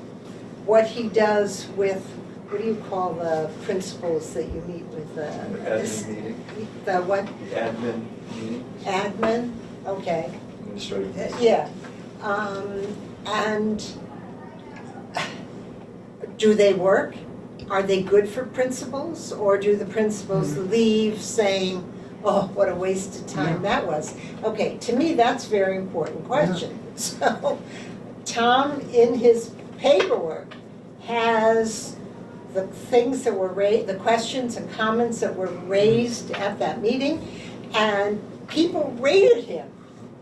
what he does with, what do you call the principals that you meet with? Admin meeting. The what? Admin meeting. Admin? Okay. Administrative. Yeah. And do they work? Are they good for principals? Or do the principals leave saying, oh, what a waste of time that was? Okay, to me, that's a very important question. So Tom, in his paperwork, has the things that were raised, the questions and comments that were raised at that meeting, and people rated him.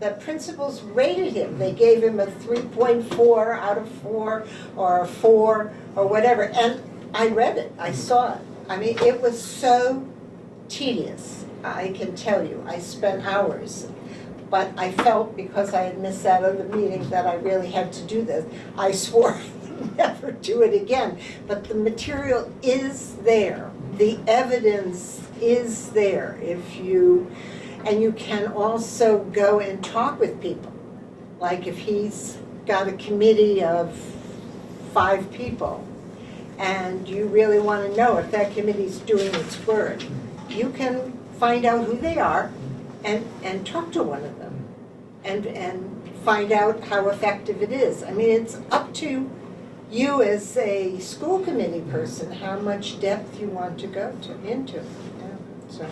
The principals rated him. They gave him a 3.4 out of 4 or a 4 or whatever. And I read it. I saw it. I mean, it was so tedious. I can tell you. I spent hours. But I felt, because I had missed that other meeting, that I really had to do this. I swore I would never do it again. But the material is there. The evidence is there. And you can also go and talk with people. Like if he's got a committee of 5 people, and you really want to know if that committee's doing its work, you can find out who they are and talk to one of them and find out how effective it is. I mean, it's up to you as a school committee person how much depth you want to go into. Yeah, so,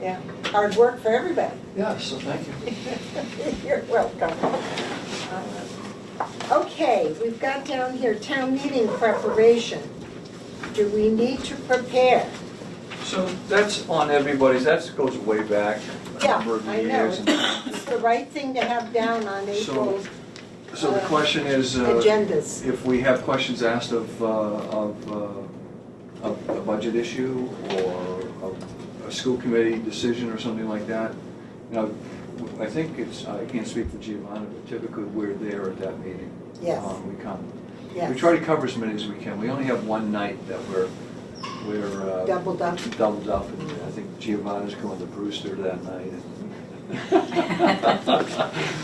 yeah, hard work for everybody. Yeah, so thank you. You're welcome. Okay, we've got down here town meeting preparation. Do we need to prepare? So that's on everybody's, that goes way back a Yeah, number of I know. years. It's the right thing to have down on April So the question is, agendas. if we have questions asked of a budget issue or a school committee decision or something like that, you know, I think it's, I can't speak for Giovanna, but typically we're there at that meeting. Yes. We come. Yes. We try to cover as many as we can. We only have one night that we're Doubled up. doubled up, and I think Giovanna's going to Brewster that night.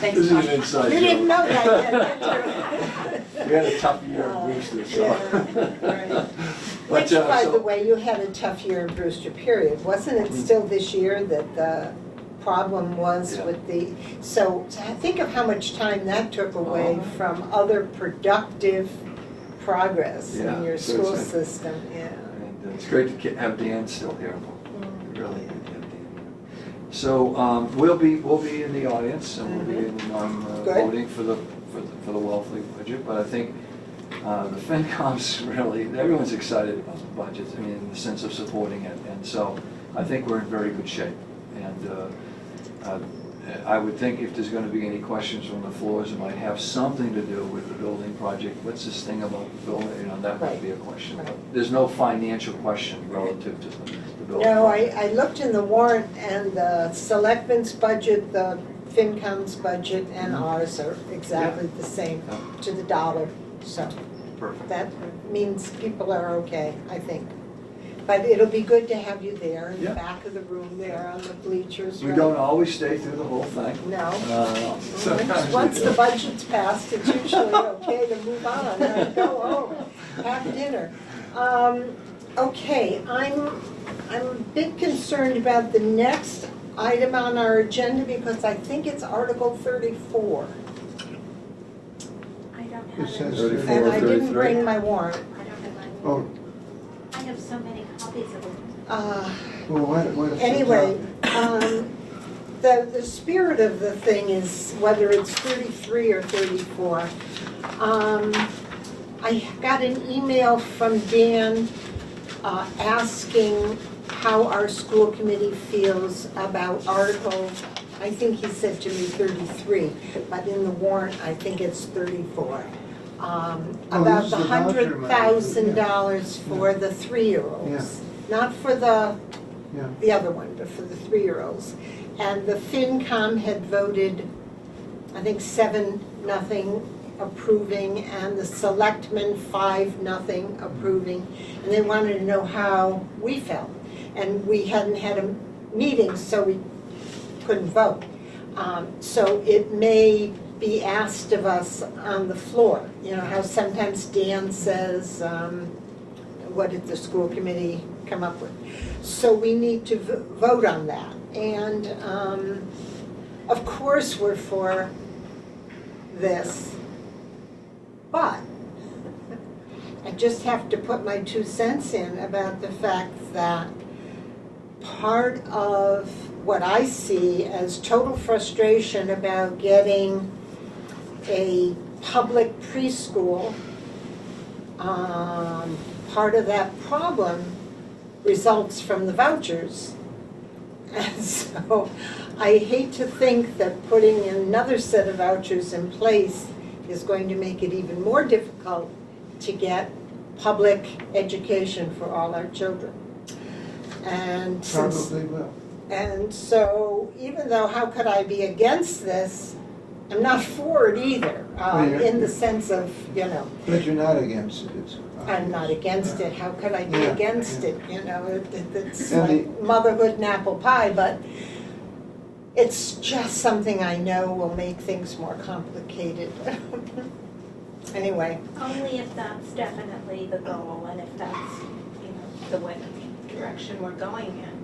Thanks, This is Tom. an inside You didn't joke. know that yet, We had a tough year in Brewster, did you? so. Yeah, right. But, Which, by so- the way, you had a tough year in Brewster, period. Wasn't it still this year that the problem was Yeah. with the, so think of how much time that took away Oh. from other productive progress Yeah, in your so school it's system, yeah. And it's great to have Dan still here. Really good to have Dan here. So we'll be in the audience and we'll be in Good. voting for the Wellfleet budget. But I think the FinCom's really, everyone's excited about the budgets. I mean, in the sense of supporting it. And so I think we're in very good shape. And I would think if there's going to be any questions from the floors, it might have something to do with the building project. What's this thing about the building? You know, that might be a question. Right. But there's no financial question relative to the building. No, project. I looked in the warrant and the selectmen's budget, the FinCom's budget, and ours are exactly the same Yeah. to the dollar. So Perfect. that means people are okay, I think. But it'll be good to have you there in the Yeah. back of the room there on the bleachers. We right? don't always stay through the whole thing. No. Sometimes we Once do. the budget's passed, it's usually okay to move on and go home, have dinner. Okay, I'm a bit concerned about the next item on our agenda because I think it's Article 34. I don't It have says it. 34. And I didn't 33. bring my warrant. I don't have mine. Oh, I have so many copies of it. well, what is the Anyway, topic? the spirit of the thing is whether it's 33 or 34. I got an email from Dan asking how our school committee feels about Article, I think he said to me 33, but in the warrant, I think it's 34. About this the is the voucher money. $100,000 for the 3-year-olds. Not for Yeah. the other one, but for the 3-year-olds. And the FinCom had voted, I think 7-0 approving, and the Selectmen 5-0 approving. And they wanted to know how we felt. And we hadn't had a meeting, so we couldn't vote. So it may be asked of us on the floor. You know, how sometimes Dan says, what did the school committee come up with? So we need to vote on that. And of course, we're for this, but I just have to put my 2 cents in about the fact that part of what I see as total frustration about getting a public preschool, part of that problem results from the vouchers. And so I hate to think that putting another set of vouchers in place is going to make it even more difficult to get public education for all our children. And since, Probably will. and so even though how could I be against this, I'm not for it either, Well, you're- in the sense of, you know, But you're not against it, it's. I'm not against it, how could I be Yeah, against yeah. it, you know, it's And like motherhood and apple pie, but it's just something I know will make things more complicated. Anyway, Only if that's definitely the goal and if that's, the way, direction we're going in,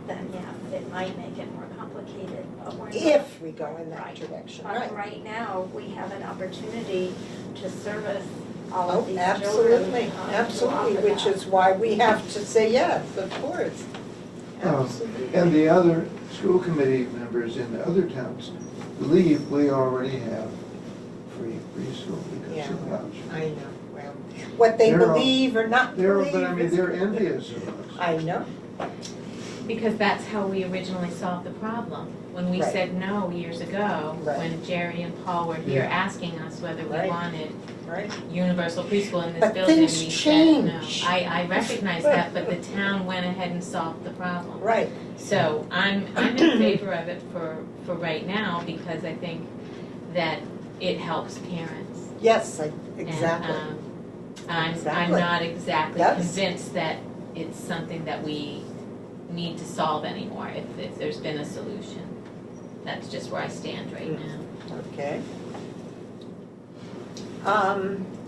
then yeah, it might make it more complicated, but we're not. if we go in that Right. direction, But right? right now, we have an opportunity to service all of Oh, these children. absolutely, to absolutely, offer which that. is why we have to say yes, of course. Absolutely. And the other school committee members in the other towns believe we already have free preschool because Yeah, of well, vouchers. I know, well, what they They're all- believe or not believe. But I mean, is- they're envious of us. I know, Because that's how we originally solved the problem. When we Right. said no years ago, Right. when Jerry and Paul were here Yeah. asking us whether we Right. wanted right? universal preschool in this But building, we things said no. change. I recognize that, but the town went ahead and solved the problem. Right, So I'm in favor of it for right now because I think that it helps parents. yes, And, exactly. I'm Exactly. not exactly Yes. convinced that it's something that we need to solve anymore, if there's been a solution. That's just where I stand right now. Okay.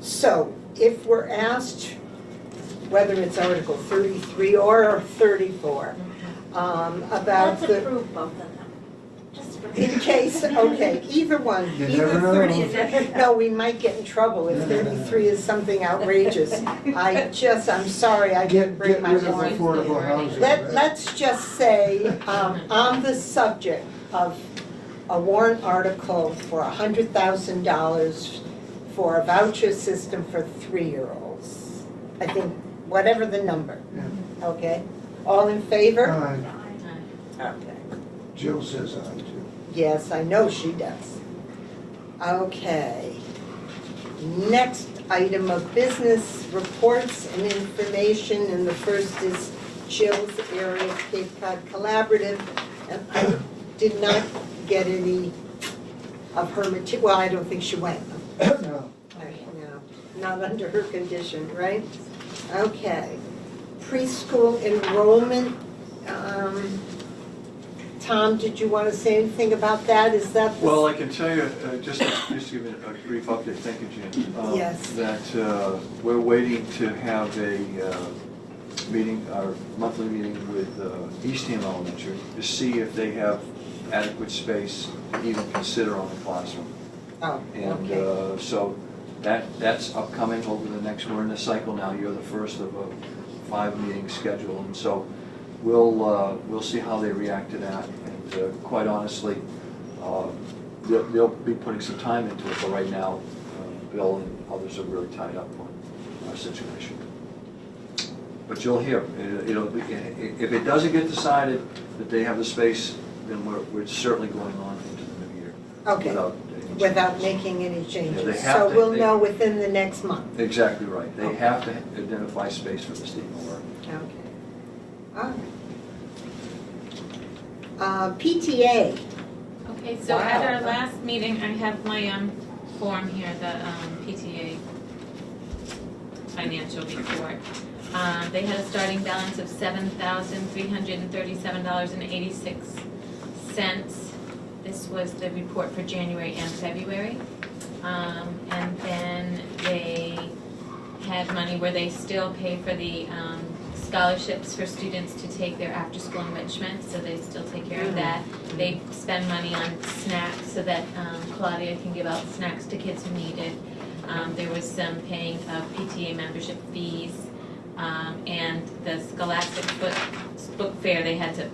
So if we're asked whether it's Article 33 or 34, about Let's the, approve both of them, just for. in case, okay, either one, You either never know. 30, no, we might get in trouble if 33 is something outrageous. I'm sorry, I didn't Get bring my rid of warrant. affordable housing. Let's just say, on the subject of a warrant article for $100,000 for a voucher system for 3-year-olds. I think, whatever the number, Yeah. okay? All in favor? Aye. Okay. Jill says aye too. Yes, I know she does. Okay. Next item of business, reports and information, and the first is Jill's area Cape Cod Collaborative. And I did not get any of her material, well, I don't think she went. No. No, not under her condition, right? Okay. Preschool enrollment, Tom, did you want to say anything about that? Is that? the- Well, I can tell you, just to give you a brief update, thank you, Jen. Yes. That we're waiting to have a meeting, our monthly meeting with Eastham Elementary to see if they have adequate space to even consider on the classroom. Oh, And okay. so that's upcoming over the next, we're in the cycle now, you're the first of a 5-meeting schedule. And so we'll see how they react to that. And quite honestly, they'll be putting some time into it, but right now, Bill and others are really tied up on our situation. But you'll hear, if it doesn't get decided that they have the space, then we're certainly going on into the new year. Okay, without changes. making any Yeah, changes. they have So to- we'll they- know within the next month. Exactly right. They have to identify space for the statement work. Okay. All right. PTA, Okay, so at Wow. our last meeting, I have my form here, the PTA financial report. They had a starting balance of $7,337.86. This was the report for January and February. And then they had money where they still pay for the scholarships for students to take their after-school enrichment, so they still take care of that. They spend money on snacks so that Claudia can give out snacks to kids who need it. There was some paying of PTA membership fees, and the Scholastic book fair, they had to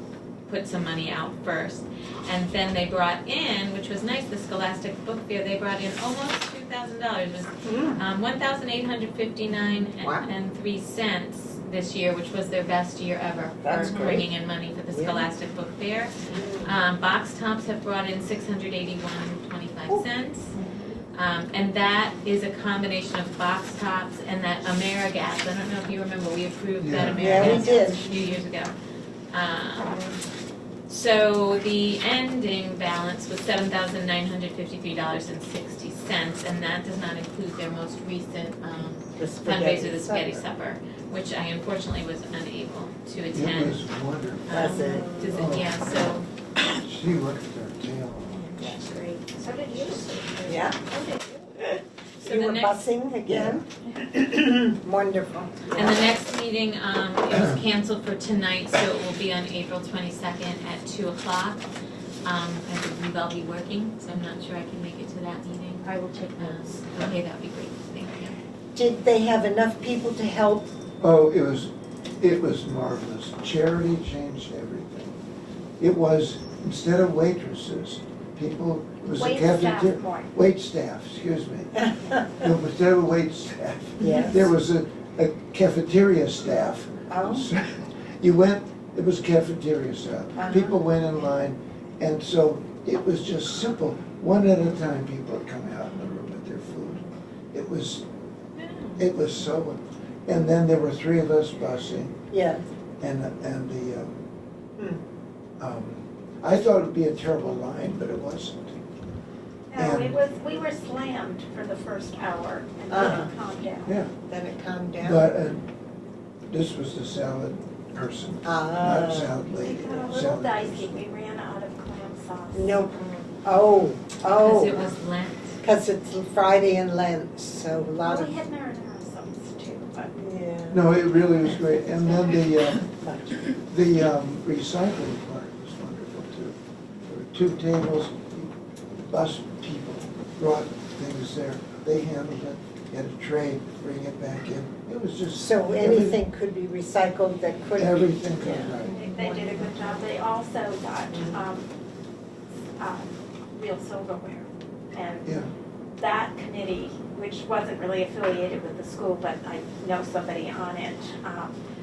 put some money out first. And then they brought in, which was nice, the Scholastic book fair, they brought in almost $2,000. It was $1,859.03 this year, which was their best year ever That's for great. bringing in money for the Yeah. Scholastic book fair. Box tops have brought in $681.25. And that is a combination of box tops and that AmeriGas. I don't know if you remember, we approved that Yeah. Yeah, we AmeriGas did. a few years ago. So the ending balance was $7,953.60, and that does not include their most recent the fundraiser, the Spaghetti supper. Supper, which I unfortunately was unable to It attend. was wonderful. Was it? Yeah, so, She looked at their tail. That's great. So did you. Yeah. so So You the were next, busing again? Wonderful. and the next meeting, it was canceled for tonight, so it will be on April 22nd at 2 o'clock. I believe I'll be working, so I'm not sure I can make it to that meeting. I will take notes. Okay, that'd be great, thank you. Did they have enough people to help? Oh, it was marvelous. Charity changed everything. It was, instead of waitresses, people, it was a Wait staff cafeteria. more. Wait staff, excuse me. No, instead of wait staff, Yes. there was a cafeteria staff. Oh. So you went, it was cafeteria staff. Uh-huh. People went in line, and so it was just simple. One at a time, people would come out in the room with their food. It was so, and then there were 3 of us busing, Yeah. and the, Hmm. I thought it'd be a terrible line, but it wasn't. No, And- it was, we were slammed for the first hour and then it calmed down. Yeah, Then it calmed down. but this was the salad person, not salad It lady. got a little salad dicey, person. we ran out of clam sauce. No, oh, Because it oh, was Lent. because it's Friday and Lent, so a lot Well, of, we had marinara sauce too, but yeah. No, it really was great, and then the recycling part was wonderful too. There were 2 tables, bus people brought things there, they handled it, you had a tray, bring it back in, it was just. So anything could be recycled that could be. Everything could, Yeah. right. they did a good job. They also got, real silverware. And Yeah, that committee, which wasn't really affiliated with the school, but I know somebody on it,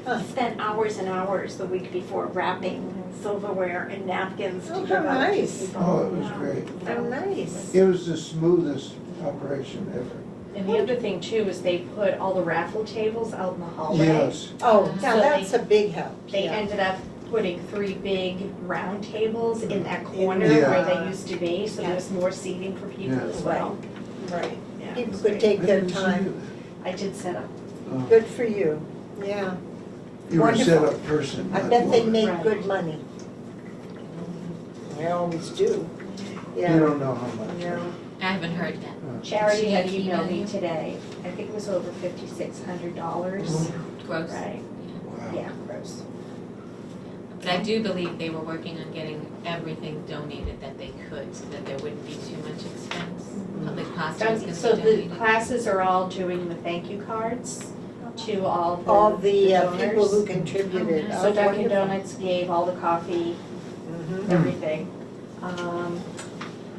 Huh. spent hours and hours the week before wrapping silverware and napkins to Oh, give how out to nice. people. Oh, it was great. Oh, nice. it was the smoothest operation ever. And the other thing too is they put all the raffle tables out in the hallway. Yes, Oh, now So that's a big help. They yeah. ended up putting 3 big round tables in that corner Yeah. where they used to be, so there was more seating for people Yeah. as well. Right. Yeah, it People was could great. take I their didn't see time. I did set up. Oh, Good for you, yeah. you were a Wonderful. set-up person. I not bet they woman. make Right. good money. They always do. You Yeah. don't know how much. Yeah. I haven't heard yet. Charity had Did she emailed email me you? today, I think it was over $5,600. Gross. Right, Wow. yeah, gross. But I do believe they were working on getting everything donated that they could, so that there wouldn't be too much expense. Public pasta was So gonna be the donated. classes are all doing the thank you cards to all All the donors. people who contributed. Oh, So Oh, Dunkin' wonderful. Donuts gave all the coffee, Mhm. everything.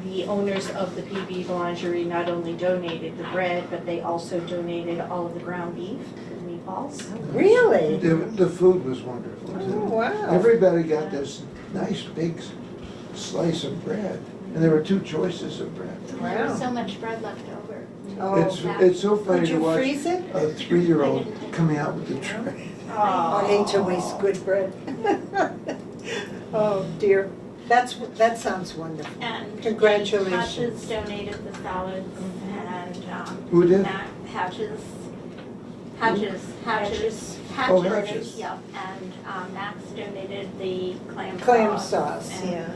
The owners of the PB Boulangerie not only donated the bread, but they also donated all of the ground beef, the meatballs. Really? The food was wonderful Oh, too. wow. Everybody got this nice big slice of bread, and there were 2 choices of bread. There was Wow. so much bread left over. Oh, It's so funny Could to you watch freeze it? a 3-year-old coming out with the tray. I hate to waste good bread. Oh, dear. That sounds wonderful. And Congratulations. Hatches donated the salads and, Who did? Matt Hatches, Oh, Hatches. yep, and, Max donated the clam sauce. Clam sauce, and yeah.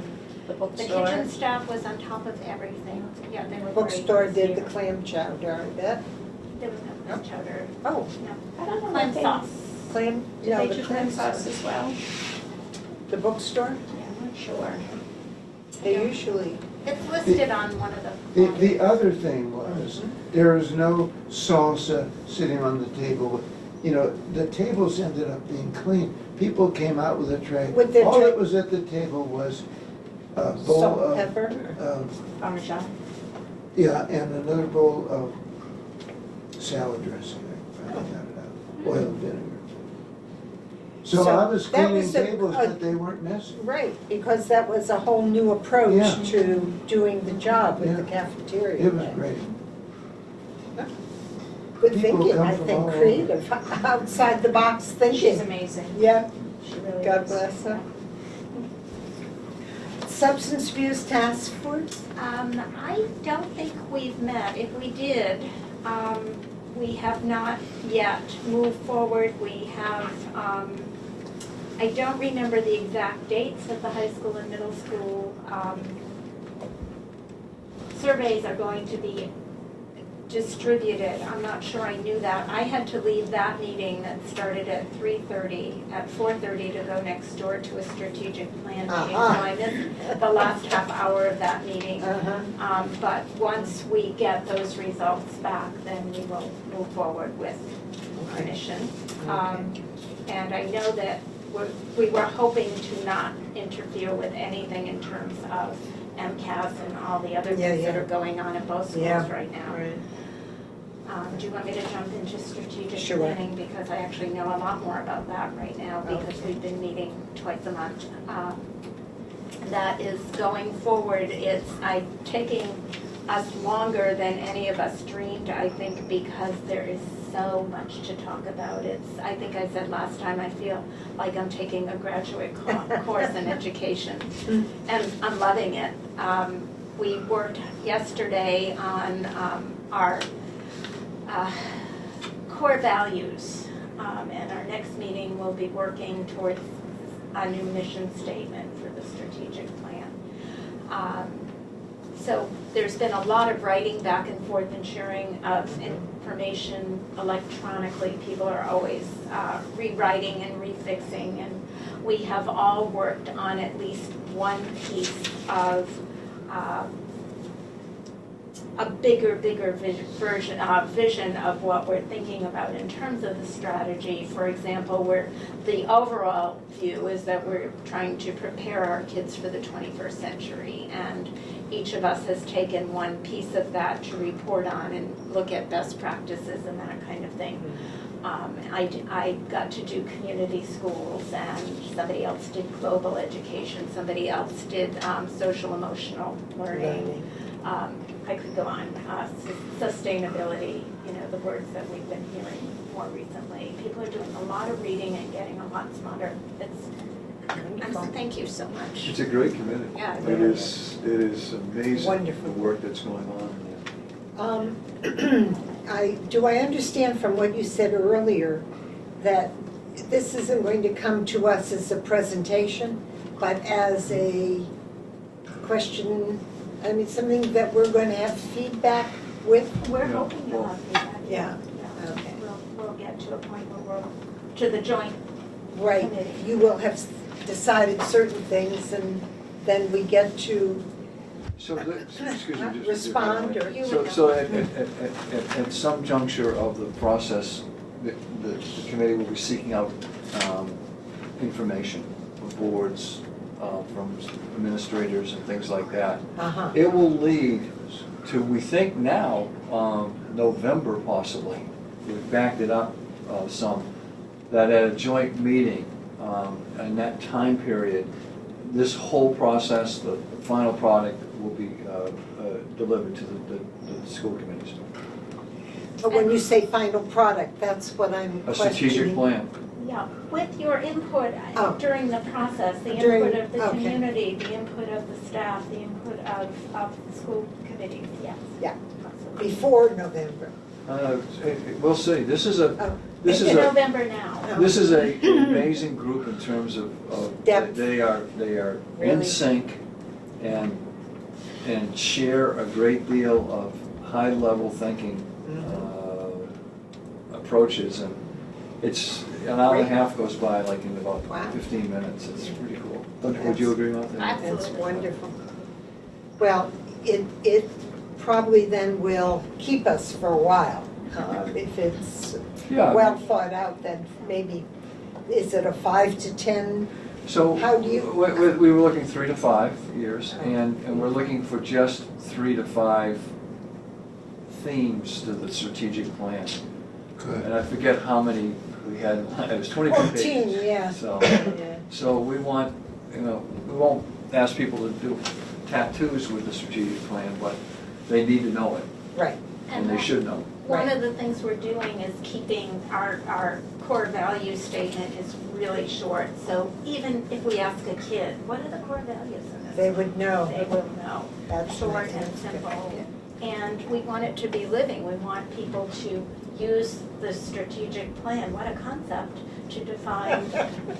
The The bookstore. kitchen staff was on top of everything, yeah, they were great. Bookstore this did year. the clam chowder, I bet. There was no clam chowder, Oh, no, I don't know clam if they, sauce. clam, did no, they the do clam clam sauce as well? The bookstore? Yeah, I'm not sure. They usually. It's listed on one of the. The other thing was, there was no salsa sitting on the table. You know, the tables ended up being clean. People came out with a tray. With their All tray- that was at the table was a bowl Salt, of, pepper? Parmesan. yeah, and another bowl of salad dressing. I finally got it out. Oil and vinegar. So So I was that cleaning was a- tables, a- but they weren't messy. Right, because that was a whole new approach Yeah. to doing the job with the Yeah. cafeteria. It was great. Good People thinking, come I from think, all over. creative, outside the box She's thinking. amazing. Yeah, She really God is. bless her. Substance Abuse Task Force? I don't think we've met. If we did, we have not yet moved forward. We have, I don't remember the exact dates of the high school and middle school. Surveys are going to be distributed. I'm not sure I knew that. I had to leave that meeting that started at 3:30, at 4:30 to go next door to a strategic plan meeting. So I missed the last half hour of that meeting. But once we get those results back, then we will move forward with permission. And I know that we were hoping to not interfere with anything in terms of MCAS and all the other things that are going on at both schools right now. Do you want me to jump into strategic planning? Because I actually know a lot more about that right now because we've been meeting twice a month. That is going forward. It's taking us longer than any of us dreamed, I think, because there is so much to talk about. I think I said last time, I feel like I'm taking a graduate course in education, and I'm loving it. We worked yesterday on our core values, and our next meeting will be working towards a new mission statement for the strategic plan. So there's been a lot of writing back and forth and sharing of information electronically. People are always rewriting and refixing, and we have all worked on at least one piece of a bigger vision of what we're thinking about in terms of the strategy. For example, where the overall view is that we're trying to prepare our kids for the 21st century, and each of us has taken one piece of that to report on and look at best practices and that kind of thing. I got to do community schools, and somebody else did global education, somebody else did social emotional learning. I could go on. Sustainability, the words that we've been hearing more recently. People are doing a lot of reading and getting a lot smarter. Thank you so much. It's a great committee. Yeah, It is amazing. Wonderful. The work that's going on in Do I understand from what you said earlier that this isn't going to come to us as a presentation, but as a question, something that we're going to have feedback with? We're Yeah. hoping you'll have feedback. Yeah. Okay. We'll get to a point where to the joint Right, committee. you will have decided certain things, and then we get to So, excuse me, just. respond, or So at some juncture of the process, the committee will be seeking out information from boards, from administrators and things like that. It will lead to, we think now, November possibly, we've backed it up some, that at a joint meeting, in that time period, this whole process, the final product will be delivered to the school committees. But when you say final product, that's what I'm A questioning. strategic plan. Yeah, with your input during the process, the During- input of the okay. community, the input of the staff, the input of the school committees, yes. Yeah. Absolutely. Before November. We'll see. This is Oh. This It's is in a, November now. this is an amazing group in terms of Depth. they are in Really? sync and share a great deal of high-level thinking approaches, and it's an hour and a half goes by like in about Wow. 15 minutes. It's pretty cool. Would you agree with that? Absolutely. That's wonderful. Well, it probably then will keep us for a while. If it's Yeah. well thought out, then maybe, is it a 5 to 10? So, How do you- we were looking 3 to 5 years, and we're looking for just 3 to 5 themes to the strategic plan. Good. And I forget how many we had, it was 22 pages. 14, yeah. So we want, we won't ask people to do tattoos with the strategic plan, but they need to know it, Right. and they should know. One of the things we're doing is keeping our core value statement is really short. So even if we ask a kid, what are the core values in this? They would know. They will know. That's Short nice. and That's a good simple. idea. And we want it to be living. We want people to use the strategic plan, what a concept, to define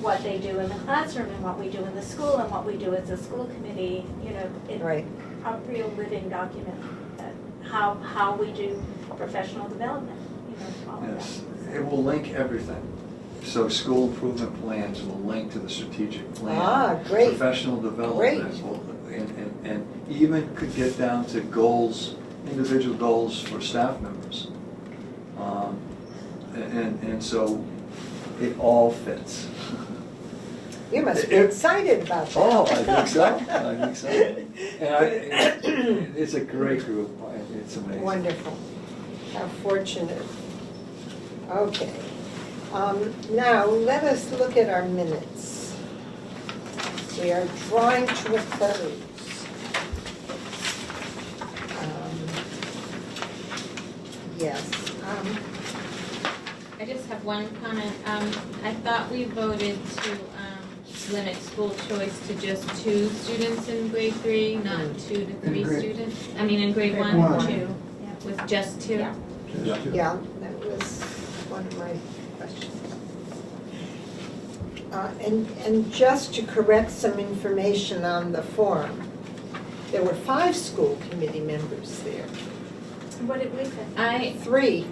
what they do in the classroom and what we do in the school and what we do as a school committee. It's Right. a real living document that how we do professional development, all of Yes, that. it will link everything. So school improvement plans will link to the strategic plan. Ah, great. Professional development will, and even could get down to goals, individual goals for staff members. And so it all fits. You must be excited about that. Oh, I think so, I think so. And it's a great group, it's amazing. Wonderful. How fortunate. Okay. Now, let us look at our minutes. We are drawing to a close. Yes. I just have one comment. I thought we voted to limit school choice to just 2 students in grade 3, not 2 to 3 grade- students. I mean, in grade 1, one. 2, with just 2. Yeah. Just to- Yeah, that was one of my questions. And just to correct some information on the form, there were 5 school committee members there. What did we say? 3.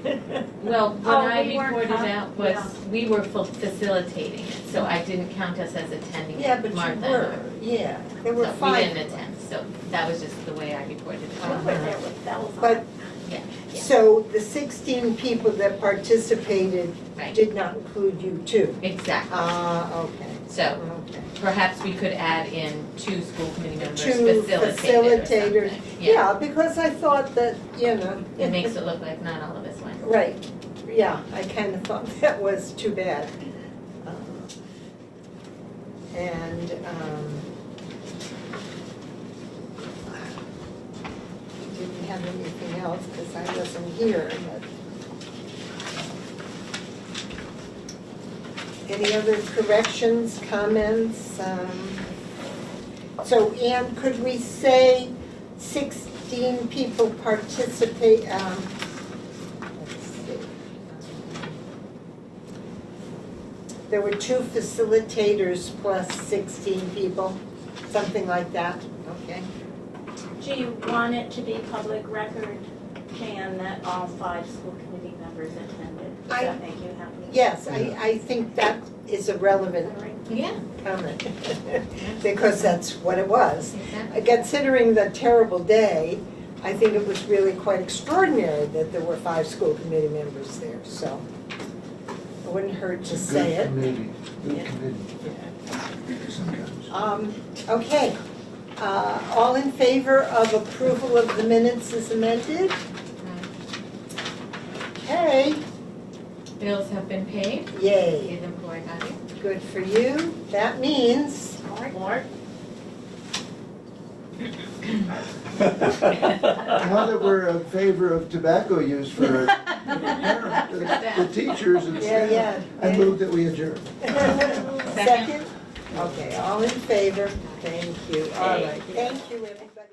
Well, what Oh, I we weren't reported count- out was, yeah. we were facilitating it, so I didn't count us as attending Yeah, it, but you Martha. were, yeah, there were So we 5. didn't attend, so that was just the way I reported it. We were there with bells on. But, Yeah, yeah, so the 16 people that participated right, did not include you too? exactly. Okay, So okay. perhaps we could add in 2 school committee members 2 facilitated facilitators. or something. Yeah, because I thought that, you know. It makes it look like not all of us went. Right, yeah, I kind of thought that was too bad. And, didn't have anything else because I wasn't here, but. Any other corrections, comments? So Ann, could we say 16 people participate, let's see. There were 2 facilitators plus 16 people, something like that, okay? Do you want it to be public record, Jan, that all 5 school committee members attended? Does that make you happy? Yes, I think that is a relevant All right. Yeah, comment, because that's what it was. exactly. Considering the terrible day, I think it was really quite extraordinary that there were 5 school committee members there, so it wouldn't hurt to It's a say good it. committee, good Yeah. committee sometimes. Okay, all in favor of approval of the minutes as amended? Okay, Bills have been paid. yay, Give them Cory got it. good for you. That means, More? Now that we're in favor of tobacco use for the parents, the teachers and yeah, staff, yeah. I move that we adjourn. Second? Okay, all in favor, thank you, all right, thank you, everybody.